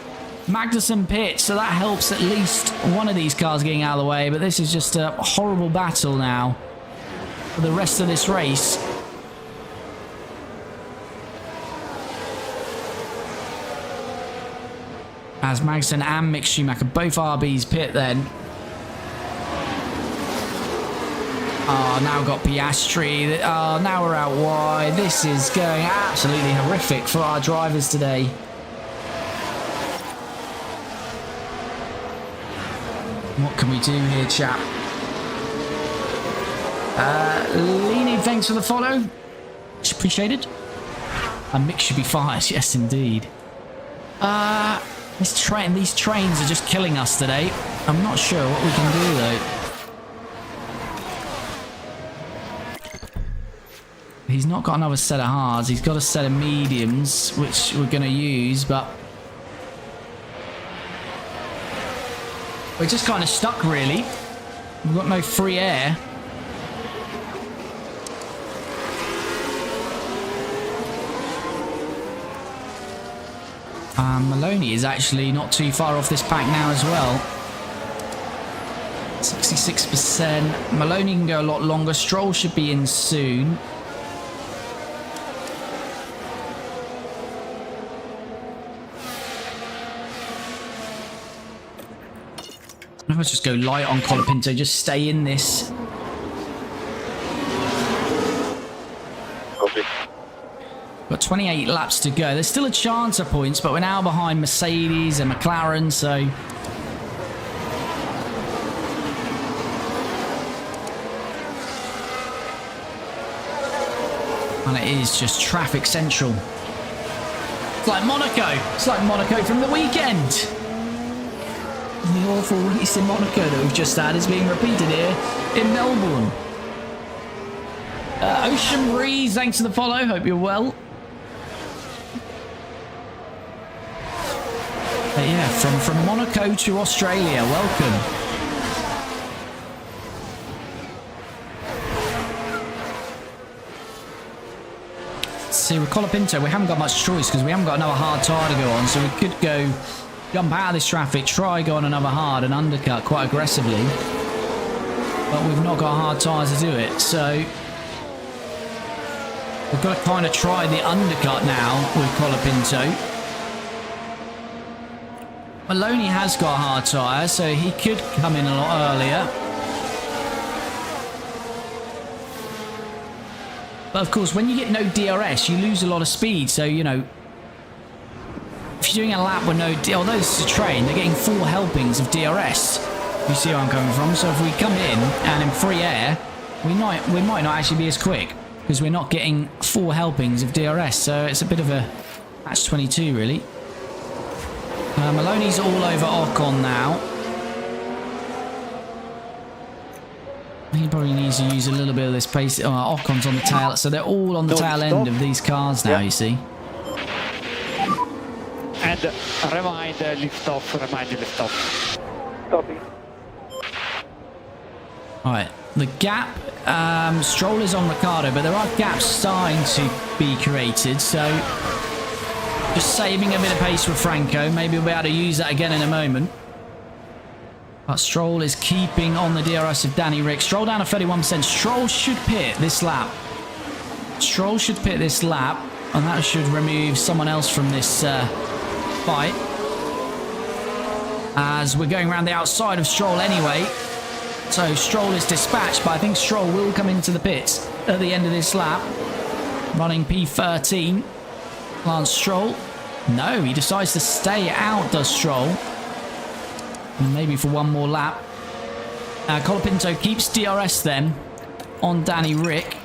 Magnussen pits, so that helps at least one of these cars getting out of the way. But this is just a horrible battle now for the rest of this race. As Magnussen and Mick Schumacher, both RBs pit then. Oh, now got Piastri. Oh, now we're out wide. This is going absolutely horrific for our drivers today. What can we do here, chap? Leaning, thanks for the follow. Much appreciated. And Mick should be fired. Yes, indeed. These trains are just killing us today. I'm not sure what we can do, though. He's not got another set of hards. He's got a set of mediums, which we're going to use, but we're just kind of stuck, really. We've got no free air. Maloney is actually not too far off this pack now as well. 66%. Maloney can go a lot longer. Stroll should be in soon. Let's just go light on Colapinto. Just stay in this. Copy. Got 28 laps to go. There's still a chance of points, but we're now behind Mercedes and McLaren, so and it is just traffic central. It's like Monaco. It's like Monaco from the weekend. The awful race in Monaco that we've just had is being repeated here in Melbourne. Ocean Breeze, thanks for the follow. Hope you're well. But yeah, from Monaco to Australia, welcome. See, with Colapinto, we haven't got much choice because we haven't got another hard tyre to go on, so we could go jump out of this traffic, try go on another hard and undercut quite aggressively. But we've not got hard tyres to do it, so We've got to kind of try the undercut now with Colapinto. Maloney has got a hard tyre, so he could come in a lot earlier. But of course, when you get no DRS, you lose a lot of speed. So, you know, if you're doing a lap with no... although this is a train, they're getting 4 helpings of DRS. You see where I'm coming from? So if we come in and in free air, we might not actually be as quick because we're not getting 4 helpings of DRS. So it's a bit of a match 22, really. Maloney's all over Ocon now. He probably needs to use a little bit of this pace. Oh, Ocon's on the tail. So they're all on the tail end of these cars now, you see. And remind lift off, Copy. Alright, the gap, Stroll is on Ricciardo, but there are gaps starting to be created, so just saving a bit of pace for Franco. Maybe we'll be able to use that again in a moment. But Stroll is keeping on the DRS of Danny Rick. Stroll down to 31%. Stroll should pit this lap. Stroll should pit this lap, and that should remove someone else from this fight. As we're going around the outside of Stroll anyway. So Stroll is dispatched, but I think Stroll will come into the pits at the end of this lap. Running P13. Lance Stroll. No, he decides to stay out, does Stroll. Maybe for one more lap. Colapinto keeps DRS then on Danny Rick.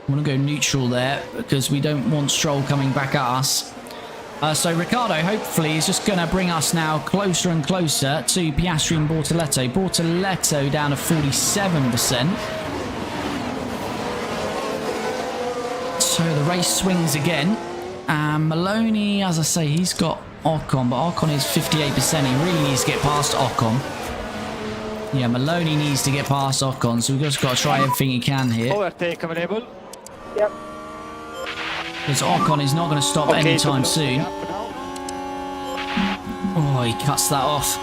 I'm going to go neutral there because we don't want Stroll coming back at us. So Ricciardo hopefully is just going to bring us now closer and closer to Piastri and Bortoleto. Bortoleto down to 47%. So the race swings again. Maloney, as I say, he's got Ocon, but Ocon is 58%. He really needs to get past Ocon. Yeah, Maloney needs to get past Ocon, so we've just got to try everything he can here. Overtake available. Yep. Because Ocon is not going to stop anytime soon. Oh, he cuts that off.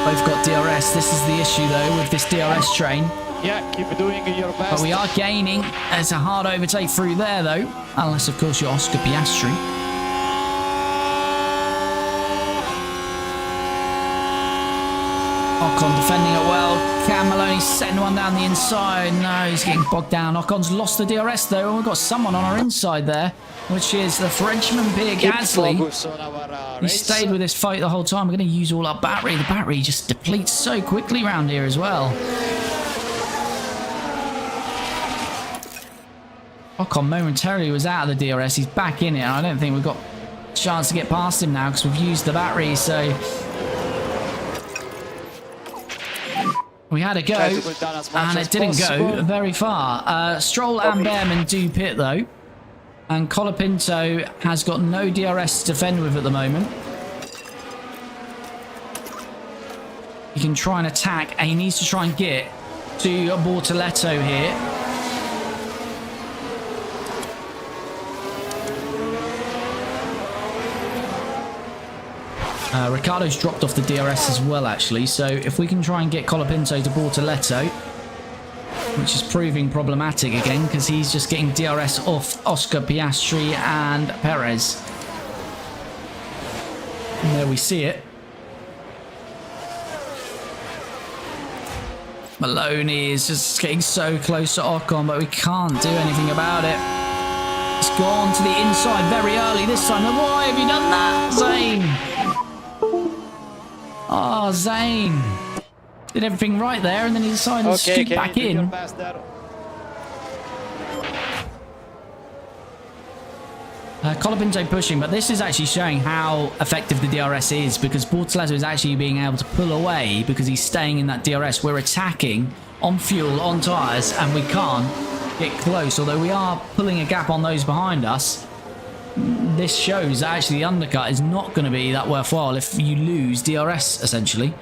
Both got DRS. This is the issue, though, with this DRS train. Yeah, keep doing your best. But we are gaining. There's a hard overtake through there, though. Unless, of course, you're Oscar Piastri. Ocon defending it well. Cam Maloney setting one down the inside. No, he's getting bogged down. Ocon's lost the DRS, though. And we've got someone on our inside there, which is the Frenchman, Pierre Gasly. He stayed with this fight the whole time. We're going to use all our battery. The battery just depletes so quickly around here as well. Ocon momentarily was out of the DRS. He's back in it. And I don't think we've got a chance to get past him now because we've used the battery. So we had a go, and it didn't go very far. Stroll and Behrman do pit, though. And Colapinto has got no DRS to defend with at the moment. He can try and attack, and he needs to try and get to Bortoleto here. Ricciardo's dropped off the DRS as well, actually. So if we can try and get Colapinto to Bortoleto, which is proving problematic again because he's just getting DRS off Oscar Piastri and Perez. And there we see it. Maloney is just getting so close to Ocon, but we can't do anything about it. It's gone to the inside very early this time. Why have you done that, Zane? Oh, Zane did everything right there, and then he decided to scoot back in. Colapinto pushing, but this is actually showing how effective the DRS is because Bortoleto is actually being able to pull away because he's staying in that DRS. We're attacking on fuel, on tyres, and we can't get close, although we are pulling a gap on those behind us. This shows that actually the undercut is not going to be that worthwhile if you lose DRS, essentially.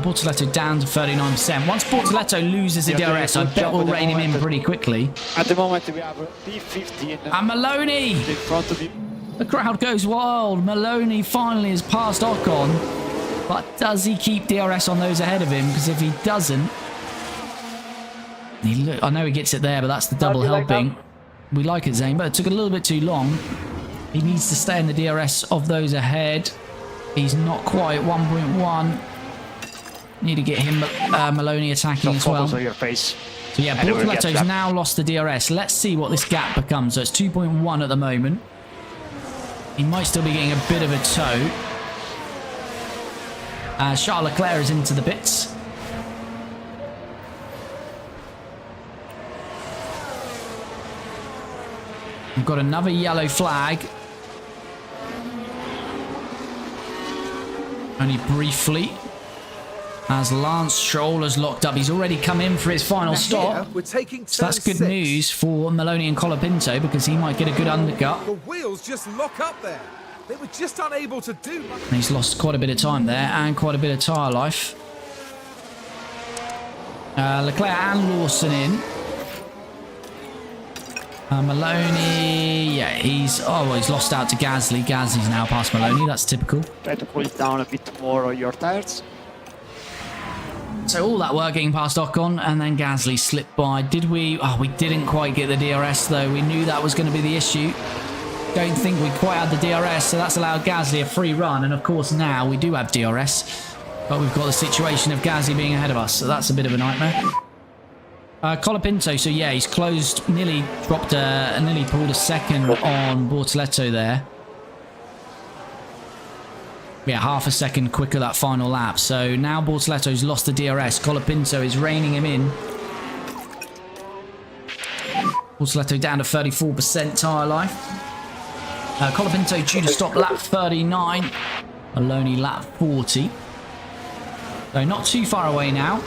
Bortoleto down to 39%. Once Bortoleto loses the DRS, I bet we'll rein him in pretty quickly. At the moment, we have P15. And Maloney! In front of you. The crowd goes wild. Maloney finally has passed Ocon. But does he keep DRS on those ahead of him? Because if he doesn't... I know he gets it there, but that's the double helping. We like it, Zane, but it took a little bit too long. He needs to stay in the DRS of those ahead. He's not quite 1.1. Need to get him Maloney attacking as well. On your face. So yeah, Bortoletto's now lost the DRS. Let's see what this gap becomes. So it's 2.1 at the moment. He might still be getting a bit of a tow. Charles Leclerc is into the bits. We've got another yellow flag. Only briefly. As Lance Stroll has locked up. He's already come in for his final stop. We're taking so that's good 6. news for Maloney and Colapinto because he might get a good undercut. The wheels just lock up there. They were just unable to do much. And he's lost quite a bit of time there and quite a bit of tyre life. Leclerc and Lawson in. Maloney, yeah, he's lost out to Gasly. Gasly's now past Maloney. That's typical. Try to cool it down a bit more on your tires. So all that work getting past Ocon, and then Gasly slipped by. Did we? Oh, we didn't quite get the DRS though. We knew that was going to be the issue. Don't think we quite had the DRS, so that's allowed Gasly a free run. And of course now we do have DRS, but we've got the situation of Gasly being ahead of us, so that's a bit of a nightmare. Colapinto, so yeah, he's closed, nearly pulled a second on Bortoletto there. Yeah, half a second quicker that final lap. So now Bortoletto's lost the DRS. Colapinto is reining him in. Bortoletto down to 34% tyre life. Colapinto due to stop lap 39. Maloney lap 40. So not too far away now.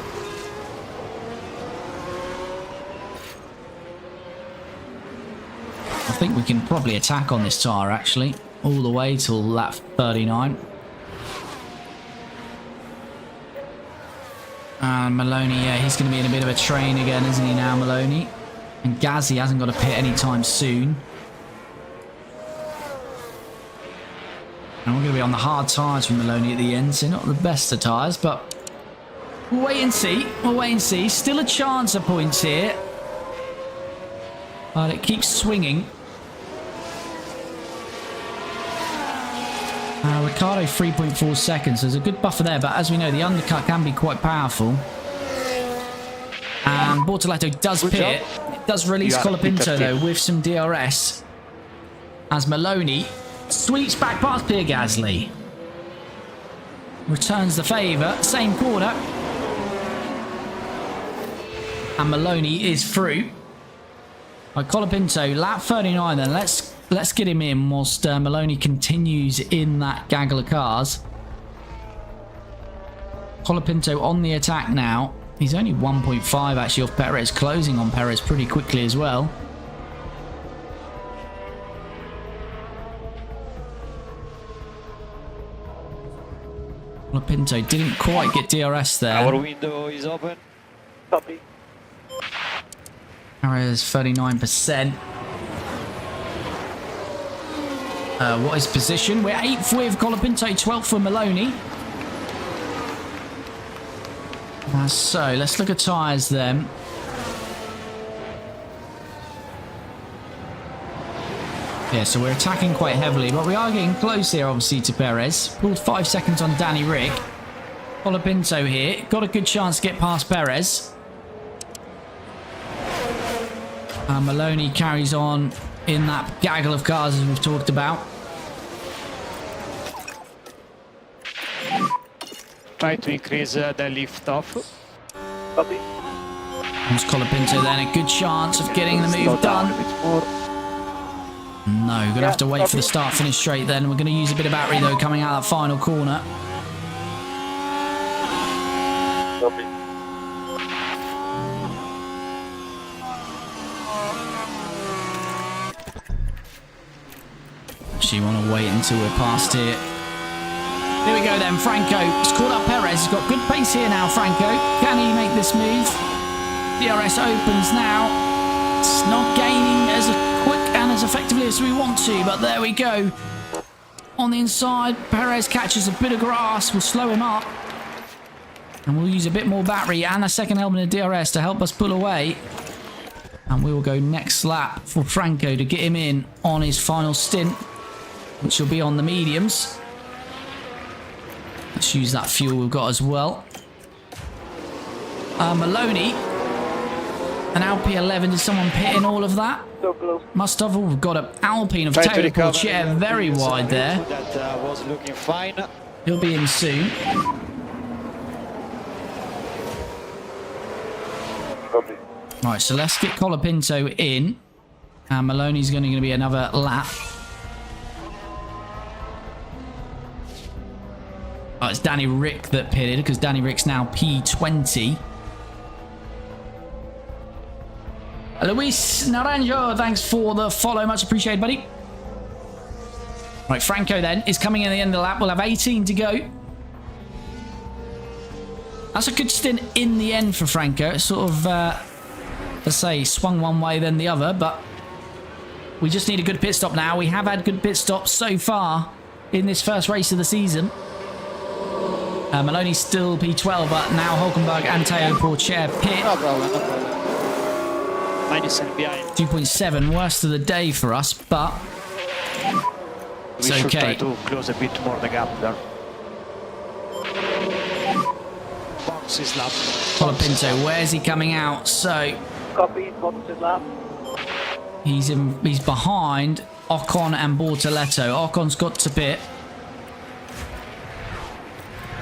I think we can probably attack on this tyre actually. All the way till lap 39. And Maloney, yeah, he's going to be in a bit of a train again, isn't he now, Maloney? And Gasly hasn't got to pit anytime soon. And we're going to be on the hard tyres from Maloney at the end, so not the best of tyres, but we'll wait and see. We'll wait and see. Still a chance of points here. But it keeps swinging. Ricciardo 3.4 seconds. There's a good buffer there, but as we know, the undercut can be quite powerful. And Bortoletto does pit. It does release Colapinto, though, with some DRS. As Maloney sweeps back past Pierre Gasly. Returns the favour. Same corner. And Maloney is through. Right, Colapinto, lap 39 then. Let's get him in whilst Maloney continues in that gaggle of cars. Colapinto on the attack now. He's only 1.5 actually off Perez, closing on Perez pretty quickly as well. Colapinto didn't quite get DRS there. Our window is open. Copy. Perez 39%. What is position? We're 8th with Colapinto, 12th for Maloney. So let's look at tyres then. Yeah, so we're attacking quite heavily, but we are getting close here, obviously, to Perez. Pulled 5 seconds on Danny Rick. Colapinto here. Got a good chance to get past Perez. Maloney carries on in that gaggle of cars as we've talked about. Try to increase the lift off. Copy. Comes Colapinto then, a good chance of getting the move done. No, we're going to have to wait for the start-finish straight then. We're going to use a bit of battery though coming out of that final corner. Copy. Actually, you want to wait until we're past here. Here we go then, Franco. He's caught up Perez. He's got good pace here now, Franco. Can he make this move? DRS opens now. It's not gaining as quick and as effectively as we want to, but there we go. on the inside. Perez catches a bit of grass. We'll slow him up. And we'll use a bit more battery and a second helmet of DRS to help us pull away. And we will go next lap for Franco to get him in on his final stint, which will be on the mediums. Let's use that fuel we've got as well. Maloney. An LP11. Did someone pit in all of that? So close. Must have. We've got an Alpine of Try to Taylor recover chair very wide there. That was looking fine. He'll be in soon. Copy. Right, so let's get Colapinto in. And Maloney's going to be another lap. Oh, it's Danny Rick that pitted because Danny Rick's now P20. Luis Naranjo, thanks for the follow. Much appreciated, buddy. Right, Franco then is coming in at the end of the lap. We'll have 18 to go. That's a good stint in the end for Franco. It sort of, let's say, swung one way then the other, but we just need a good pit stop now. We have had good pit stops so far in this first race of the season. Maloney's still P12, but now Hulkenberg and Teo Porcher pit. No problem, no problem. Minus and behind. 2.7, worst of the day for us, but it's We should okay. try to close a bit more the gap there. Box is lap. Colapinto, where's he coming out? So Copy. Opposite lap. he's behind Ocon and Bortoletto. Ocon's got to pit.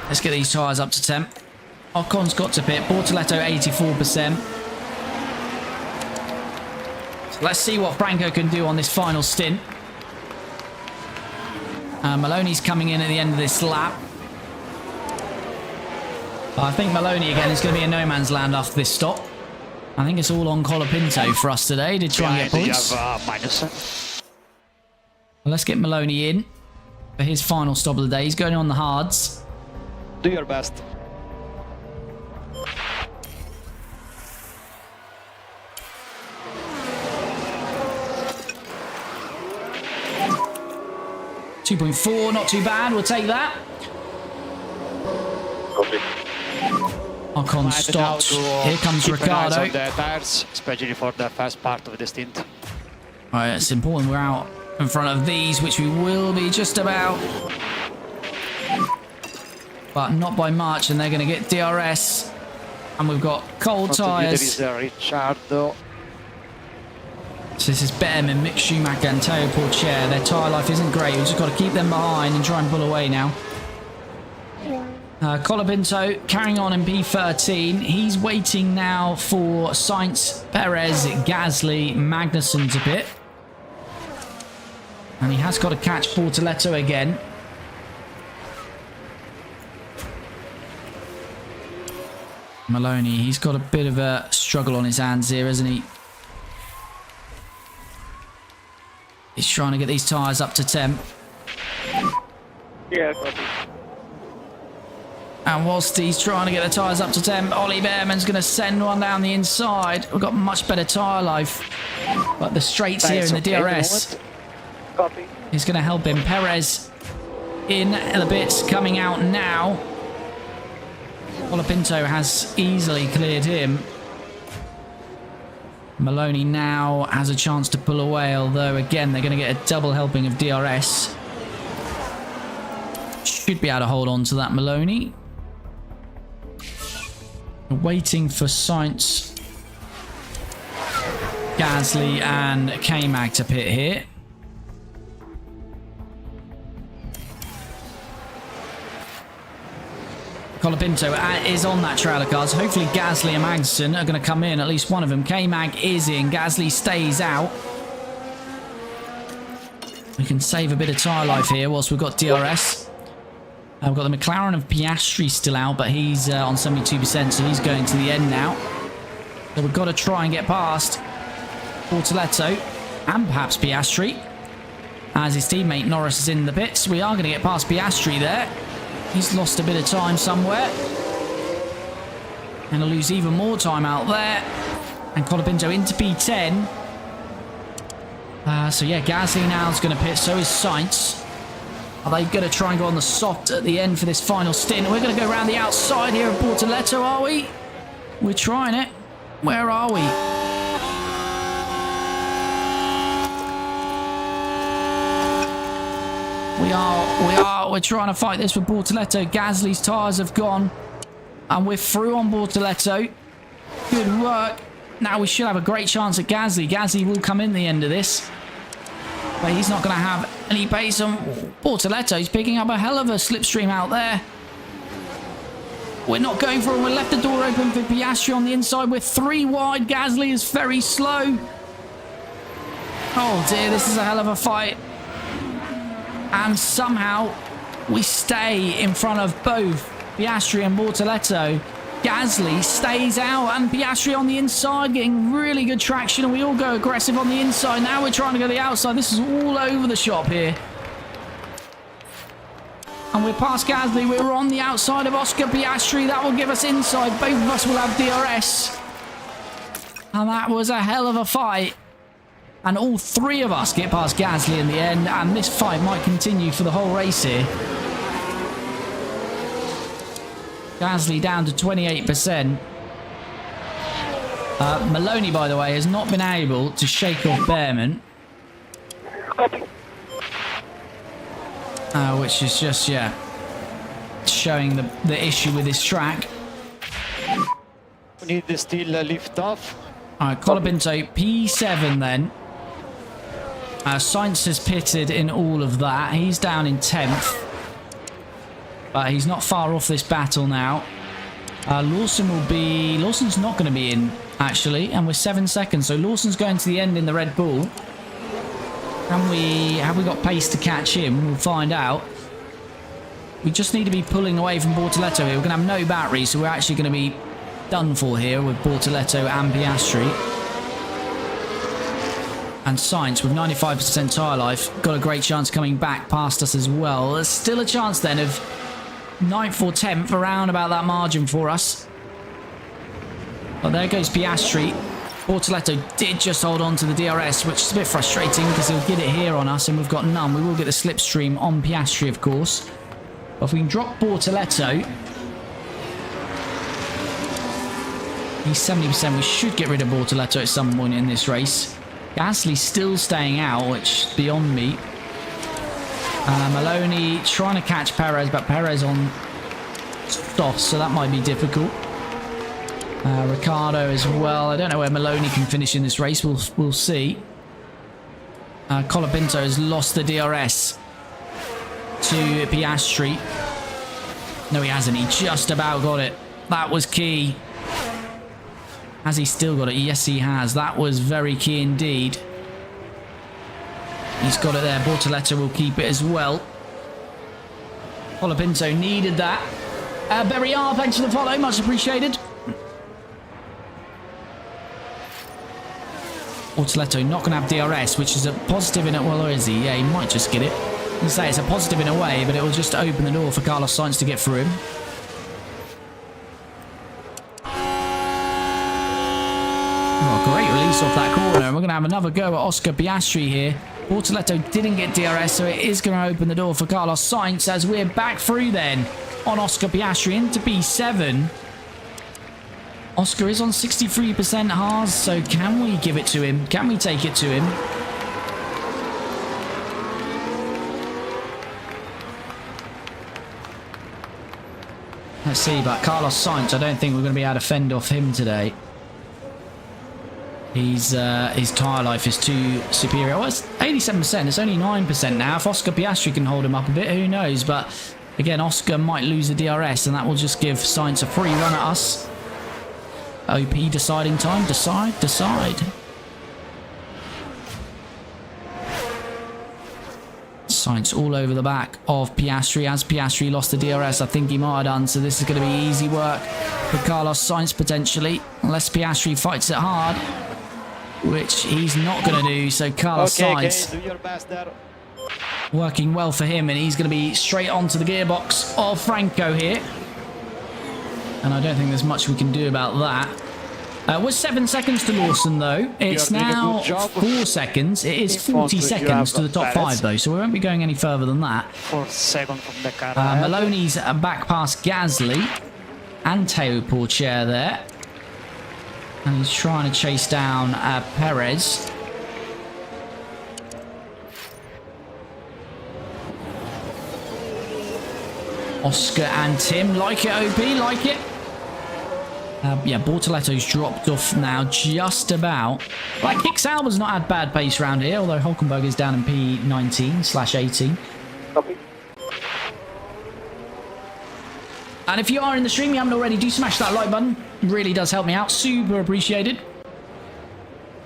Let's get these tyres up to temp. Ocon's got to pit. Bortoletto 84%. So let's see what Franco can do on this final stint. Maloney's coming in at the end of this lap. I think Maloney again is going to be in no man's land after this stop. I think it's all on Colapinto for us today to try and get Behind, you points. have minus. Well, let's get Maloney in for his final stop of the day. He's going on the hards. Do your best. .4, not too bad. We'll take that. Copy. Ocon stopped. Here comes Keep an eye Ricardo. on the tires, especially for the first part of the stint. Right, it's important we're out in front of these, which we will be just about. But not by much, and they're going to get DRS. And we've got cold tyres. There is Ricciardo. So this is Bettem and Mick Schumacher and Teo Porcher. Their tyre life isn't great. We've just got to keep them behind and try and pull away now. Colapinto carrying on in P13. He's waiting now for Sainz, Perez, Gasly, Magnussen to pit. And he has got to catch Bortoletto again. Maloney, he's got a bit of a struggle on his hands here, hasn't he? He's trying to get these tyres up to temp. Yeah, copy. And whilst he's trying to get the tyres up to temp, Ollie Behrman's going to send one down the inside. We've got much better tyre life. But the straights here in the DRS Copy. is going to help him. Perez in the bits, coming out now. Colapinto has easily cleared him. Maloney now has a chance to pull away, although again they're going to get a double helping of DRS. Should be able to hold on to that Maloney. Waiting for Sainz, Gasly and K-Mag to pit here. Colapinto is on that trailer car, so hopefully Gasly and Magnussen are going to come in, at least one of them. K-Mag is in, Gasly stays out. We can save a bit of tyre life here whilst we've got DRS. We've got the McLaren of Piastri still out, but he's on 72%, so he's going to the end now. So we've got to try and get past Bortoletto and perhaps Piastri. As his teammate Norris is in the pits, we are going to get past Piastri there. He's lost a bit of time somewhere. And he'll lose even more time out there. And Colapinto into P10. So yeah, Gasly now is going to pit. So is Sainz. Are they going to try and go on the soft at the end for this final stint? We're going to go around the outside here of Bortoleto, are we? We're trying it. Where are we? We're trying to fight this with Bortoleto. Gasly's tyres have gone. And we're through on Bortoleto. Good work. Now we should have a great chance at Gasly. Gasly will come in the end of this. But he's not going to have any pace on Bortoleto. He's picking up a hell of a slipstream out there. We're not going for it. We left the door open for Piastri on the inside. We're 3 wide. Gasly is very slow. Oh dear, this is a hell of a fight. And somehow we stay in front of both Piastri and Bortoleto. Gasly stays out and Piastri on the inside getting really good traction, and we all go aggressive on the inside. Now we're trying to go the outside. This is all over the shop here. And we're past Gasly. We're on the outside of Oscar Piastri. That will give us inside. Both of us will have DRS. And that was a hell of a fight. And all 3 of us get past Gasly in the end. And this fight might continue for the whole race here. Gasly down to 28%. Maloney, by the way, has not been able to shake off Behrman. Which is just, yeah, showing the issue with this track. We need the still lift off. Alright, Colapinto, P7 then. Sainz has pitted in all of that. He's down in 10th. But he's not far off this battle now. Lawson's not going to be in, actually. And we're 7 seconds. So Lawson's going to the end in the Red Bull. Have we got pace to catch him? We'll find out. We just need to be pulling away from Bortoleto here. We're going to have no battery, so we're actually going to be done for here with Bortoleto and Piastri. And Sainz with 95% tyre life. Got a great chance coming back past us as well. There's still a chance then of 9th or 10th, around about that margin for us. But there goes Piastri. Bortoleto did just hold on to the DRS, which is a bit frustrating because he'll get it here on us and we've got none. We will get the slipstream on Piastri, of course. But if we can drop Bortoleto, he's 70%. We should get rid of Bortoleto at some point in this race. Gasly's still staying out, which is beyond me. Maloney trying to catch Perez, but Perez on soft, so that might be difficult. Ricciardo as well. I don't know where Maloney can finish in this race. We'll see. Colapinto has lost the DRS to Piastri. No, he hasn't. He just about got it. That was key. Has he still got it? Yes, he has. That was very key indeed. He's got it there. Bortoleto will keep it as well. Colapinto needed that. Berriar, thanks for the follow. Much appreciated. Bortoleto not going to have DRS, which is a positive in it. Well, or is he? Yeah, he might just get it. I say it's a positive in a way, but it will just open the door for Carlos Sainz to get through him. Oh, great release off that corner. And we're going to have another go at Oscar Piastri here. Bortoleto didn't get DRS, so it is going to open the door for Carlos Sainz as we're back through then on Oscar Piastri into P7. Oscar is on 63% Haas, so can we give it to him? Can we take it to him? Let's see, but Carlos Sainz, I don't think we're going to be able to fend off him today. His tyre life is too superior. Well, it's 87%. It's only 9% now. If Oscar Piastri can hold him up a bit, who knows? But again, Oscar might lose the DRS, and that will just give Sainz a free run at us. OP deciding time. Decide. Sainz all over the back of Piastri. As Piastri lost the DRS, I think he might have done. So this is going to be easy work for Carlos Sainz potentially, unless Piastri fights it hard, which he's not going to do. So Carlos Sainz do your best there. Working well for him, and he's going to be straight onto the gearbox of Franco here. And I don't think there's much we can do about that. It was 7 seconds to Lawson, though. It's doing a now good job. 4 seconds. It is In 40 front, you seconds to have the top Perez. 5, though, so we won't be going any further than that. 4th second from the car. Maloney's back past Gasly and Teo Pourchaire there. And he's trying to chase down Perez. Oscar and Tim, like it, OP, like it. Yeah, Bortoletto's dropped off now, just about. Like, Hicks Alba's not had bad pace around here, although Hulkenberg is down in P19/18. Copy. And if you are in the stream, you haven't already, do smash that like button. Really does help me out. Super appreciated.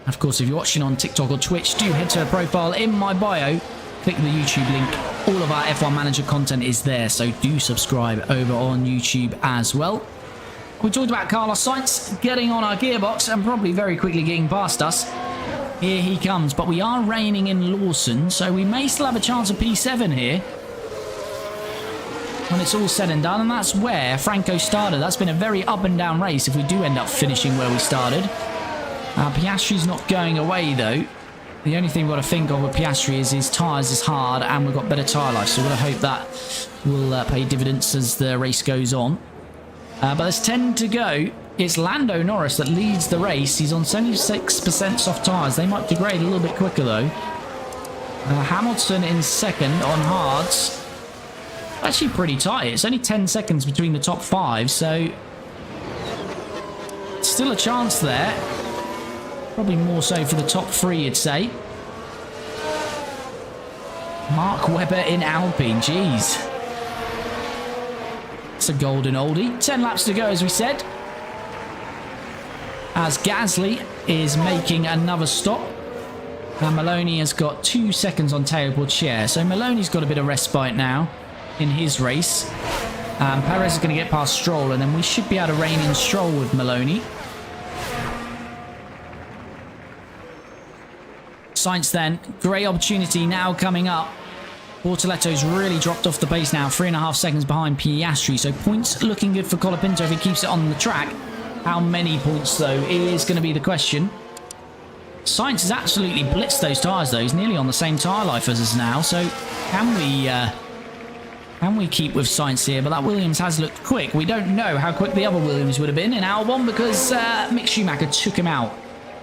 Of course, if you're watching on TikTok or Twitch, do head to the profile in my bio. Click the YouTube link. All of our F1 Manager content is there, so do subscribe over on YouTube as well. We talked about Carlos Sainz getting on our gearbox and probably very quickly getting past us. Here he comes, but we are reining in Lawson, so we may still have a chance of P7 here when it's all said and done, and that's where Franco started. That's been a very up and down race if we do end up finishing where we started. Piastri's not going away though. The only thing we've got to think of with Piastri is his tyres is hard and we've got better tyre life, so we're going to hope that will pay dividends as the race goes on. But there's 10 to go. It's Lando Norris that leads the race. He's on 76% soft tyres. They might degrade a little bit quicker though. Hamilton in second on hards. Actually pretty tight. It's only 10 seconds between the top 5, so still a chance there. Probably more so for the top 3, you'd say. Mark Webber in Alpine. Jeez. It's a golden oldie. 10 laps to go, as we said. As Gasly is making another stop. And Maloney has got 2 seconds on Teo Pourchaire. So Maloney's got a bit of respite now in his race. Perez is going to get past Stroll, and then we should be able to rein in Stroll with Maloney. Sainz then, great opportunity now coming up. Bortoletto's really dropped off the pace now, 3.5 seconds behind Piastri, so points looking good for Colapinto if he keeps it on the track. How many points though is going to be the question. Sainz has absolutely blitzed those tyres though. He's nearly on the same tyre life as us now, so can we keep with Sainz here? But that Williams has looked quick. We don't know how quick the other Williams would have been in Albon because Mick Schumacher took him out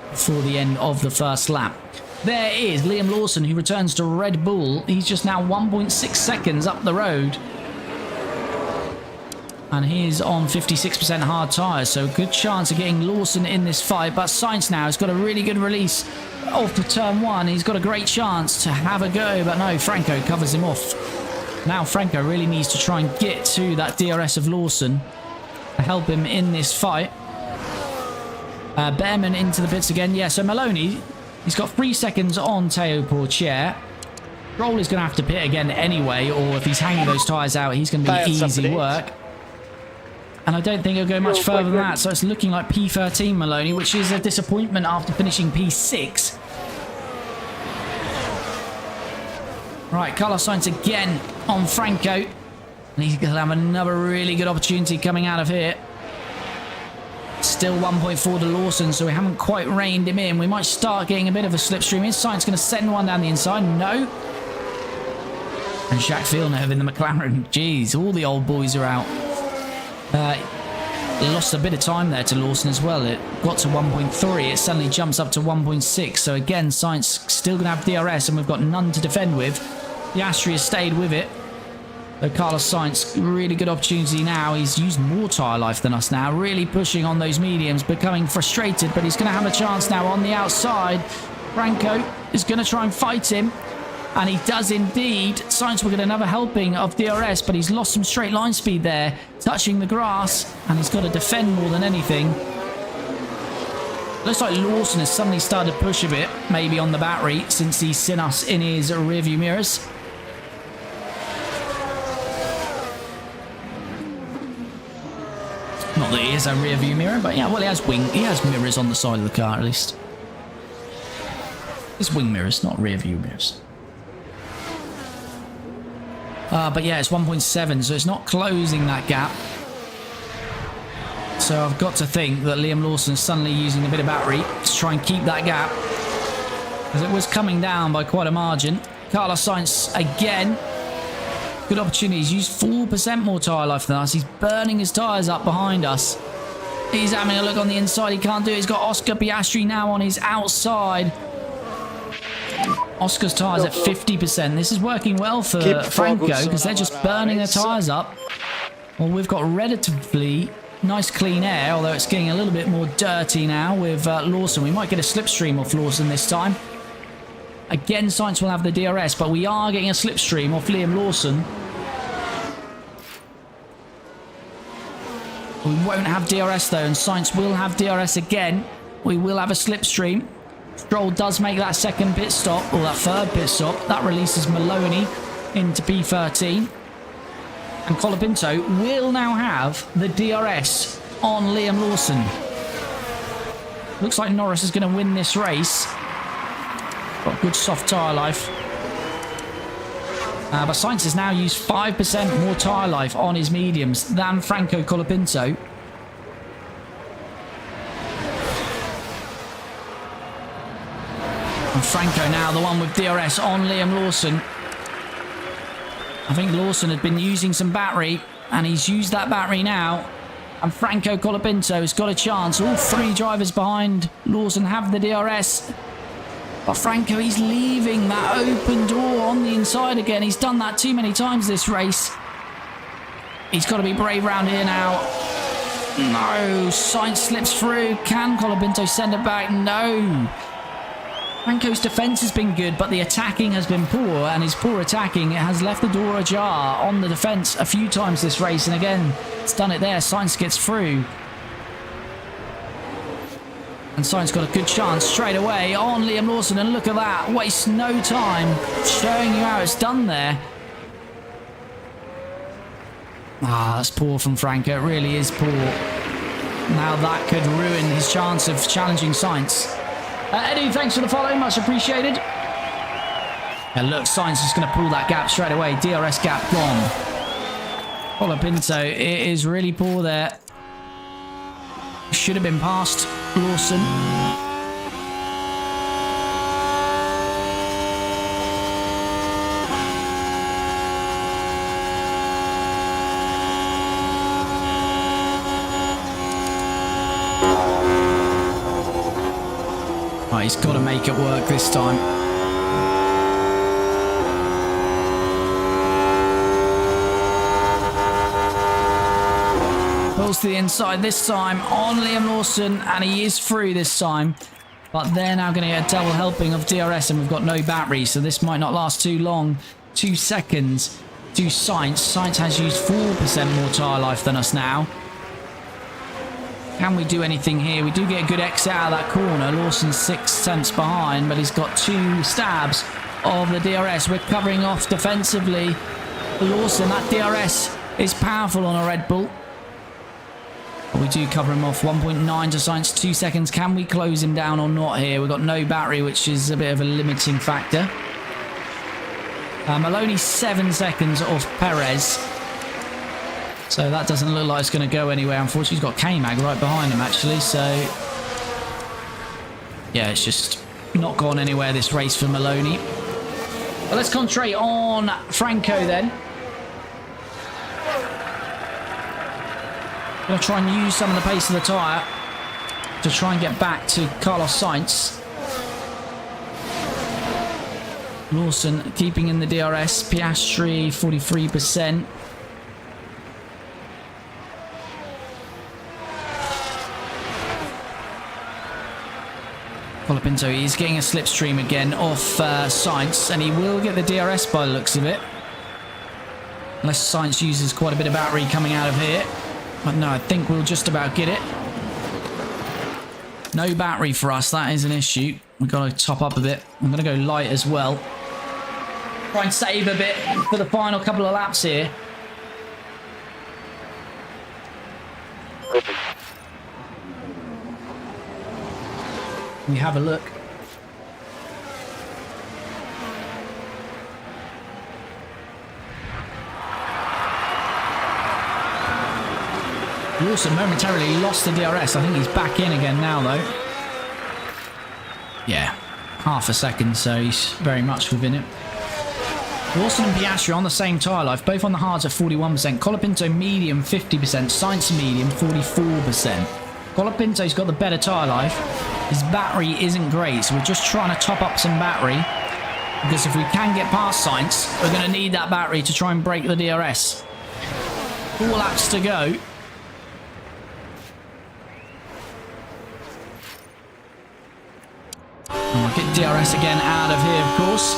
before the end of the first lap. There is Liam Lawson, who returns to Red Bull. He's just now 1.6 seconds up the road. And he's on 56% hard tyres, so a good chance of getting Lawson in this fight. But Sainz now has got a really good release off the turn 1. He's got a great chance to have a go, but no, Franco covers him off. Now Franco really needs to try and get to that DRS of Lawson to help him in this fight. Behrman into the pits again. Yeah, so Maloney... He's got 3 seconds on Teo Pourchaire. Stroll is going to have to pit again anyway, or if he's hanging those tyres out, he's going to be easy work. And I don't think he'll go much further than that, so it's looking like P13 Maloney, which is a disappointment after finishing P6. Right, Carlos Sainz again on Franco. And he's going to have another really good opportunity coming out of here. Still 1.4 to Lawson, so we haven't quite reined him in. We might start getting a bit of a slipstream. Is Sainz going to send one down the inside? No. And Jacques Villeneuve in the McLaren. Jeez, all the old boys are out. Lost a bit of time there to Lawson as well. It got to 1.3. It suddenly jumps up to 1.6. So again, Sainz still going to have DRS, and we've got none to defend with. Piastri has stayed with it. So Carlos Sainz, really good opportunity now. He's used more tyre life than us now. Really pushing on those mediums, becoming frustrated. But he's going to have a chance now on the outside. Franco is going to try and fight him. And he does indeed. Sainz will get another helping of DRS, but he's lost some straight line speed there. Touching the grass. And he's got to defend more than anything. Looks like Lawson has suddenly started to push a bit. Maybe on the battery, since he's seen us in his rearview mirrors. Not that he has a rear view mirror, but yeah, well, he has mirrors on the side of the car at least. It's wing mirrors, not rear view mirrors. But yeah, it's 1.7, so it's not closing that gap. So I've got to think that Liam Lawson's suddenly using a bit of battery to try and keep that gap, because it was coming down by quite a margin. Carlos Sainz again. Good opportunity. He's used 4% more tyre life than us. He's burning his tyres up behind us. He's having a look on the inside. He can't do it. He's got Oscar Piastri now on his outside. Oscar's tyres at 50%. This is working well for Franco because they're just burning their tyres up. Well, we've got relatively nice clean air, although it's getting a little bit more dirty now with Lawson. We might get a slipstream off Lawson this time. Again, Sainz will have the DRS, but we are getting a slipstream off Liam Lawson. We won't have DRS though, and Sainz will have DRS again. We will have a slipstream. Stroll does make that second pit stop, or that third pit stop. That releases Maloney into P13. And Colapinto will now have the DRS on Liam Lawson. Looks like Norris is going to win this race. Got good soft tyre life. But Sainz has now used 5% more tyre life on his mediums than Franco Colapinto. And Franco now the one with DRS on Liam Lawson. I think Lawson had been using some battery, and he's used that battery now. And Franco Colapinto has got a chance. All three drivers behind Lawson have the DRS. But Franco, he's leaving that open door on the inside again. He's done that too many times this race. He's got to be brave around here now. No, Sainz slips through. Can Colapinto send it back? No. Franco's defence has been good, but the attacking has been poor, and his poor attacking has left the door ajar on the defence a few times this race, and again, it's done it there. Sainz gets through. And Sainz got a good chance straight away on Liam Lawson, and look at that. Waste no time showing you how it's done there. Ah, that's poor from Franco. It really is poor. Now that could ruin his chance of challenging Sainz. Eddie, thanks for the follow. Much appreciated. And look, Sainz is going to pull that gap straight away. DRS gap gone. Colapinto, it is really poor there. Should have been past Lawson. Right, he's got to make it work this time. Pulls to the inside this time on Liam Lawson, and he is through this time. But they're now going to get a double helping of DRS, and we've got no battery, so this might not last too long. 2 seconds to Sainz. Sainz has used 4% more tyre life than us now. Can we do anything here? We do get a good exit out of that corner. Lawson's 6 tenths behind, but he's got 2 stabs of the DRS. We're covering off defensively. Lawson, that DRS is powerful on a Red Bull. But we do cover him off. 1.9 to Sainz, 2 seconds. Can we close him down or not here? We've got no battery, which is a bit of a limiting factor. Maloney 7 seconds off Perez. So that doesn't look like it's going to go anywhere. Unfortunately, he's got K-Mag right behind him, actually. So, yeah, it's just not gone anywhere, this race for Maloney. But let's concentrate on Franco then. Going to try and use some of the pace of the tyre to try and get back to Carlos Sainz. Lawson keeping in the DRS. Piastri, 43%. Colapinto, he's getting a slipstream again off Sainz, and he will get the DRS by the looks of it. Unless Sainz uses quite a bit of battery coming out of here. But no, I think we'll just about get it. No battery for us, that is an issue. We've got to top up a bit. I'm going to go light as well. Try and save a bit for the final couple of laps here. We have a look. Lawson momentarily lost the DRS. I think he's back in again now, though. Yeah, half a second, so he's very much within it. Lawson and Piastri on the same tyre life, both on the hards at 41%. Colapinto medium 50%, Sainz medium 44%. Colapinto's got the better tyre life. His battery isn't great, so we're just trying to top up some battery. Because if we can get past Sainz, we're going to need that battery to try and break the DRS. 4 laps to go. And we'll get DRS again out of here, of course.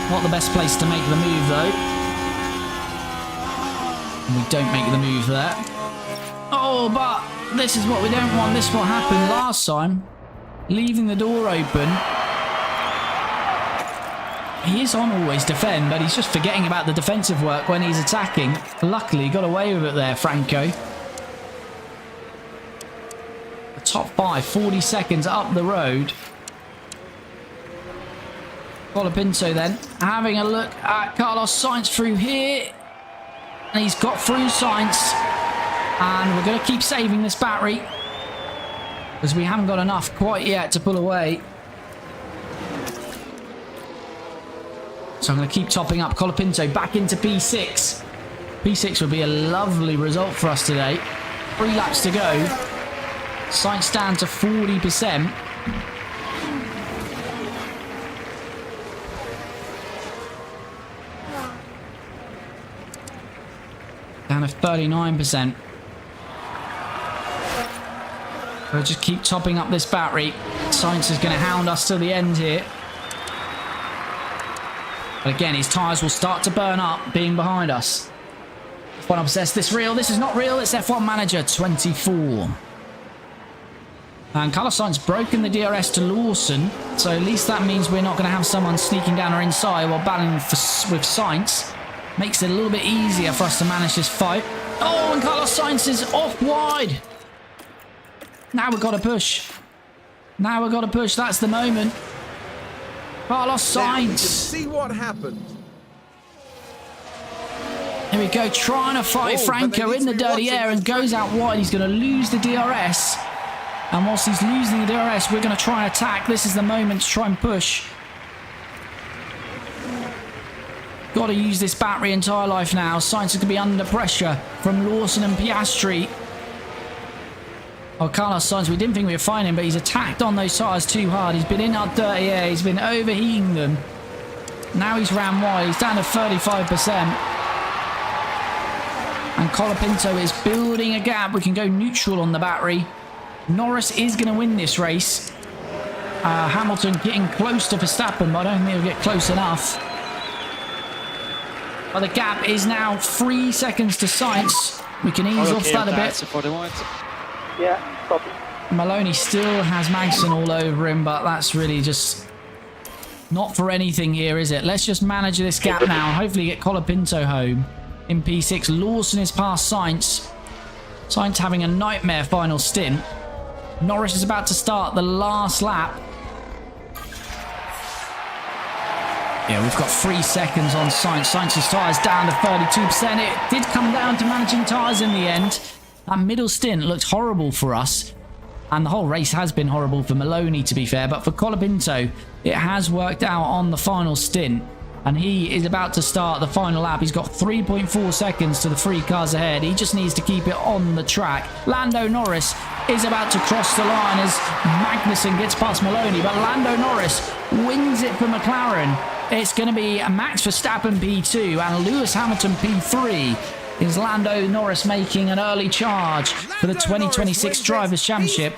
Not the best place to make the move, though. And we don't make the move there. Oh, but this is what we don't want. This is what happened last time. Leaving the door open. He is on always defend, but he's just forgetting about the defensive work when he's attacking. Luckily, got away with it there, Franco. The top 5, 40 seconds up the road. Colapinto then, having a look at Carlos Sainz through here. And he's got through Sainz. And we're going to keep saving this battery. Because we haven't got enough quite yet to pull away. So I'm going to keep topping up. Colapinto back into P6. P6 would be a lovely result for us today. 3 laps to go. Sainz down to 40%. Down to 39%. We'll just keep topping up this battery. Sainz is going to hound us to the end here. But again, his tyres will start to burn up being behind us. F1 Obsessed, this real? This is not real. It's F1 Manager 24. And Carlos Sainz broken the DRS to Lawson. So at least that means we're not going to have someone sneaking down our inside while battling with Sainz. Makes it a little bit easier for us to manage this fight. Oh, and Carlos Sainz is off wide. Now we've got to push. Now we've got to push. That's the moment. Carlos Now we can Sainz. see what happened. Here we go, trying to fight Franco in the dirty air and goes out wide. He's going to lose the DRS. And whilst he's losing the DRS, we're going to try and attack. This is the moment to try and push. Got to use this battery and tyre life now. Sainz is going to be under pressure from Lawson and Piastri. Oh, Carlos Sainz, we didn't think we were finding him, but he's attacked on those tyres too hard. He's been in our dirty air. He's been overheating them. Now he's ran wide. He's down to 35%. And Colapinto is building a gap. We can go neutral on the battery. Norris is going to win this race. Hamilton getting close to Verstappen, but I don't think he'll get close enough. But the gap is now 3 seconds to Sainz. We can ease off that a bit. Yeah, copy. Maloney still has Magnussen all over him, but that's really just not for anything here, is it? Let's just manage this gap now and hopefully get Colapinto home in P6. Lawson is past Sainz. Sainz having a nightmare final stint. Norris is about to start the last lap. Yeah, we've got 3 seconds on Sainz. Sainz's tyres down to 32%. It did come down to managing tyres in the end. That middle stint looked horrible for us. And the whole race has been horrible for Maloney, to be fair. But for Colapinto, it has worked out on the final stint. And he is about to start the final lap. He's got 3.4 seconds to the 3 cars ahead. He just needs to keep it on the track. Lando Norris is about to cross the line as Magnussen gets past Maloney. But Lando Norris wins it for McLaren. It's going to be Max Verstappen P2 and Lewis Hamilton P3. Is Lando Norris making an early charge for the 2026 Drivers' Championship.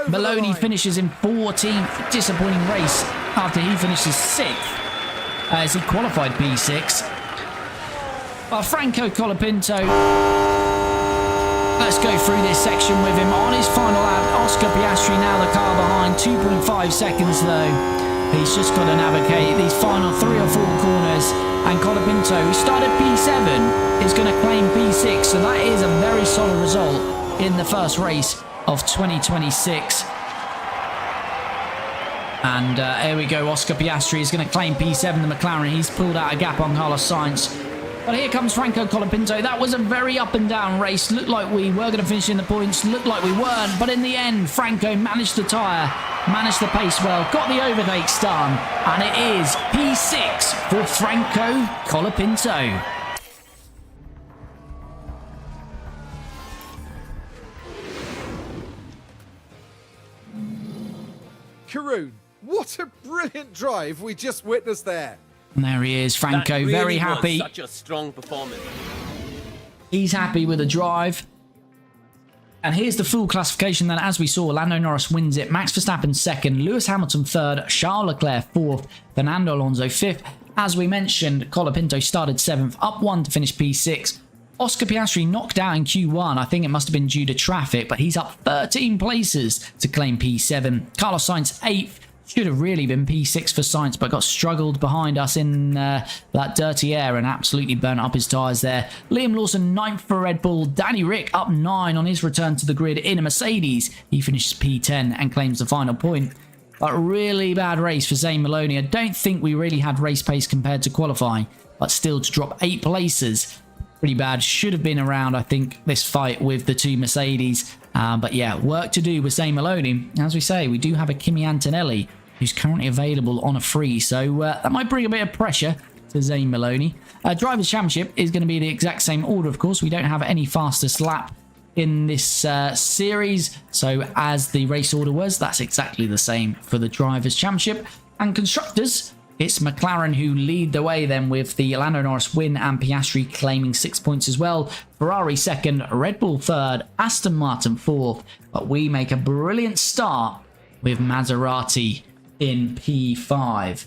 Maloney finishes in 14th. Disappointing race after he finishes 6th. As he qualified P6. Well, Franco Colapinto. Let's go through this section with him. On his final lap, Oscar Piastri now the car behind. 2.5 seconds though. He's just got to navigate these final 3 or 4 corners. And Colapinto, who started P7, is going to claim P6. So that is a very solid result in the first race of 2026. And here we go. Oscar Piastri is going to claim P7, the McLaren. He's pulled out a gap on Carlos Sainz. But here comes Franco Colapinto. That was a very up and down race. Looked like we were going to finish in the points. Looked like we weren't. But in the end, Franco managed the tyre, managed the pace well, got the overtakes done. And it is P6 for Franco Colapinto. Karun, what a brilliant drive we just witnessed there. And there he is, Franco, That really very was happy. Such a strong performance. He's happy with the drive. And here's the full classification then. As we saw, Lando Norris wins it. Max Verstappen second. Lewis Hamilton third. Charles Leclerc fourth. Fernando Alonso fifth. As we mentioned, Colapinto started seventh. Up one to finish P6. Oscar Piastri knocked out in Q1. I think it must have been due to traffic, but he's up 13 places to claim P7. Carlos Sainz 8th. Should have really been P6 for Sainz, but got struggled behind us in that dirty air and absolutely burnt up his tyres there. Liam Lawson 9th for Red Bull. Danny Rick up 9 on his return to the grid in a Mercedes. He finishes P10 and claims the final point. But really bad race for Zane Maloney. I don't think we really had race pace compared to qualifying, but still to drop 8 places. Pretty bad. Should have been around, I think, this fight with the two Mercedes. But yeah, work to do with Zane Maloney. As we say, we do have a Kimi Antonelli who's currently available on a free. So that might bring a bit of pressure to Zane Maloney. Drivers' Championship is going to be the exact same order, of course. We don't have any fastest lap in this series. So as the race order was, that's exactly the same for the Drivers' Championship. And Constructors, it's McLaren who lead the way then with the Lando Norris win and Piastri claiming 6 points as well. Ferrari second, Red Bull third, Aston Martin fourth. But we make a brilliant start with Maserati in P5.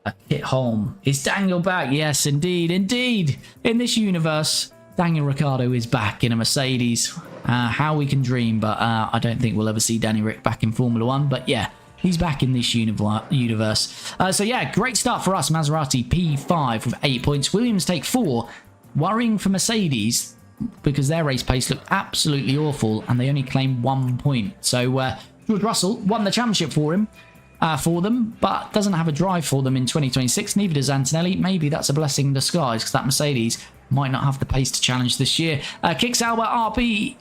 A pit home. Is Daniel back? Yes, indeed, indeed. In this universe, Daniel Ricciardo is back in a Mercedes. How we can dream, but I don't think we'll ever see Danny Rick back in Formula 1. But yeah, he's back in this universe. So yeah, great start for us. Maserati P5 with 8 points. Williams take 4. Worrying for Mercedes because their race pace looked absolutely awful and they only claimed 1 point. So George Russell won the championship for them, but doesn't have a drive for them in 2026. Neither does Antonelli. Maybe that's a blessing in disguise because that Mercedes might not have the pace to challenge this year. Kicks Albert, RB,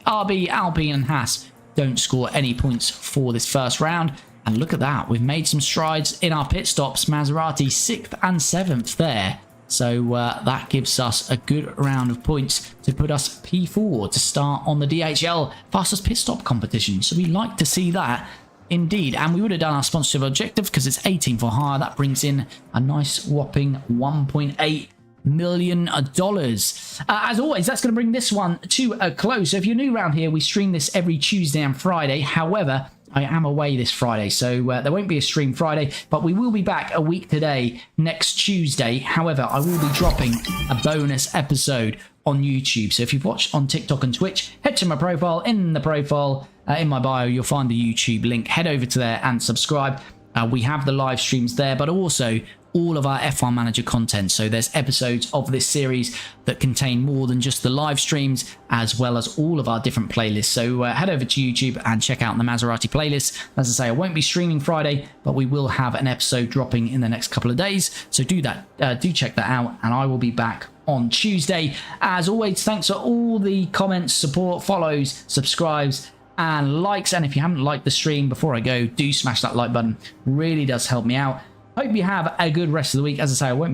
Alpine and Haas don't score any points for this first round. And look at that. We've made some strides in our pit stops. Maserati 6th and 7th there. So that gives us a good round of points to put us P4 to start on the DHL fastest pit stop competition. So we like to see that. Indeed, and we would have done our sponsorship objective because it's 18 for hire. That brings in a nice whopping $1.8 million. As always, that's going to bring this one to a close. So if you're new around here, we stream this every Tuesday and Friday. However, I am away this Friday, so there won't be a stream Friday, but we will be back a week today, next Tuesday. However, I will be dropping a bonus episode on YouTube. So if you've watched on TikTok and Twitch, head to my profile. In the profile, in my bio, you'll find the YouTube link. Head over to there and subscribe. We have the live streams there, but also all of our F1 Manager content. So there's episodes of this series that contain more than just the live streams, as well as all of our different playlists. So head over to YouTube and check out the Maserati playlist. As I say, I won't be streaming Friday, but we will have an episode dropping in the next couple of days. So do that, do check that out, and I will be back on Tuesday. As always, thanks for all the comments, support, follows, subscribes, and likes. And if you haven't liked the stream, before I go, do smash that like button. Really does help me out. Hope you have a good rest of the week. As I say, I won't be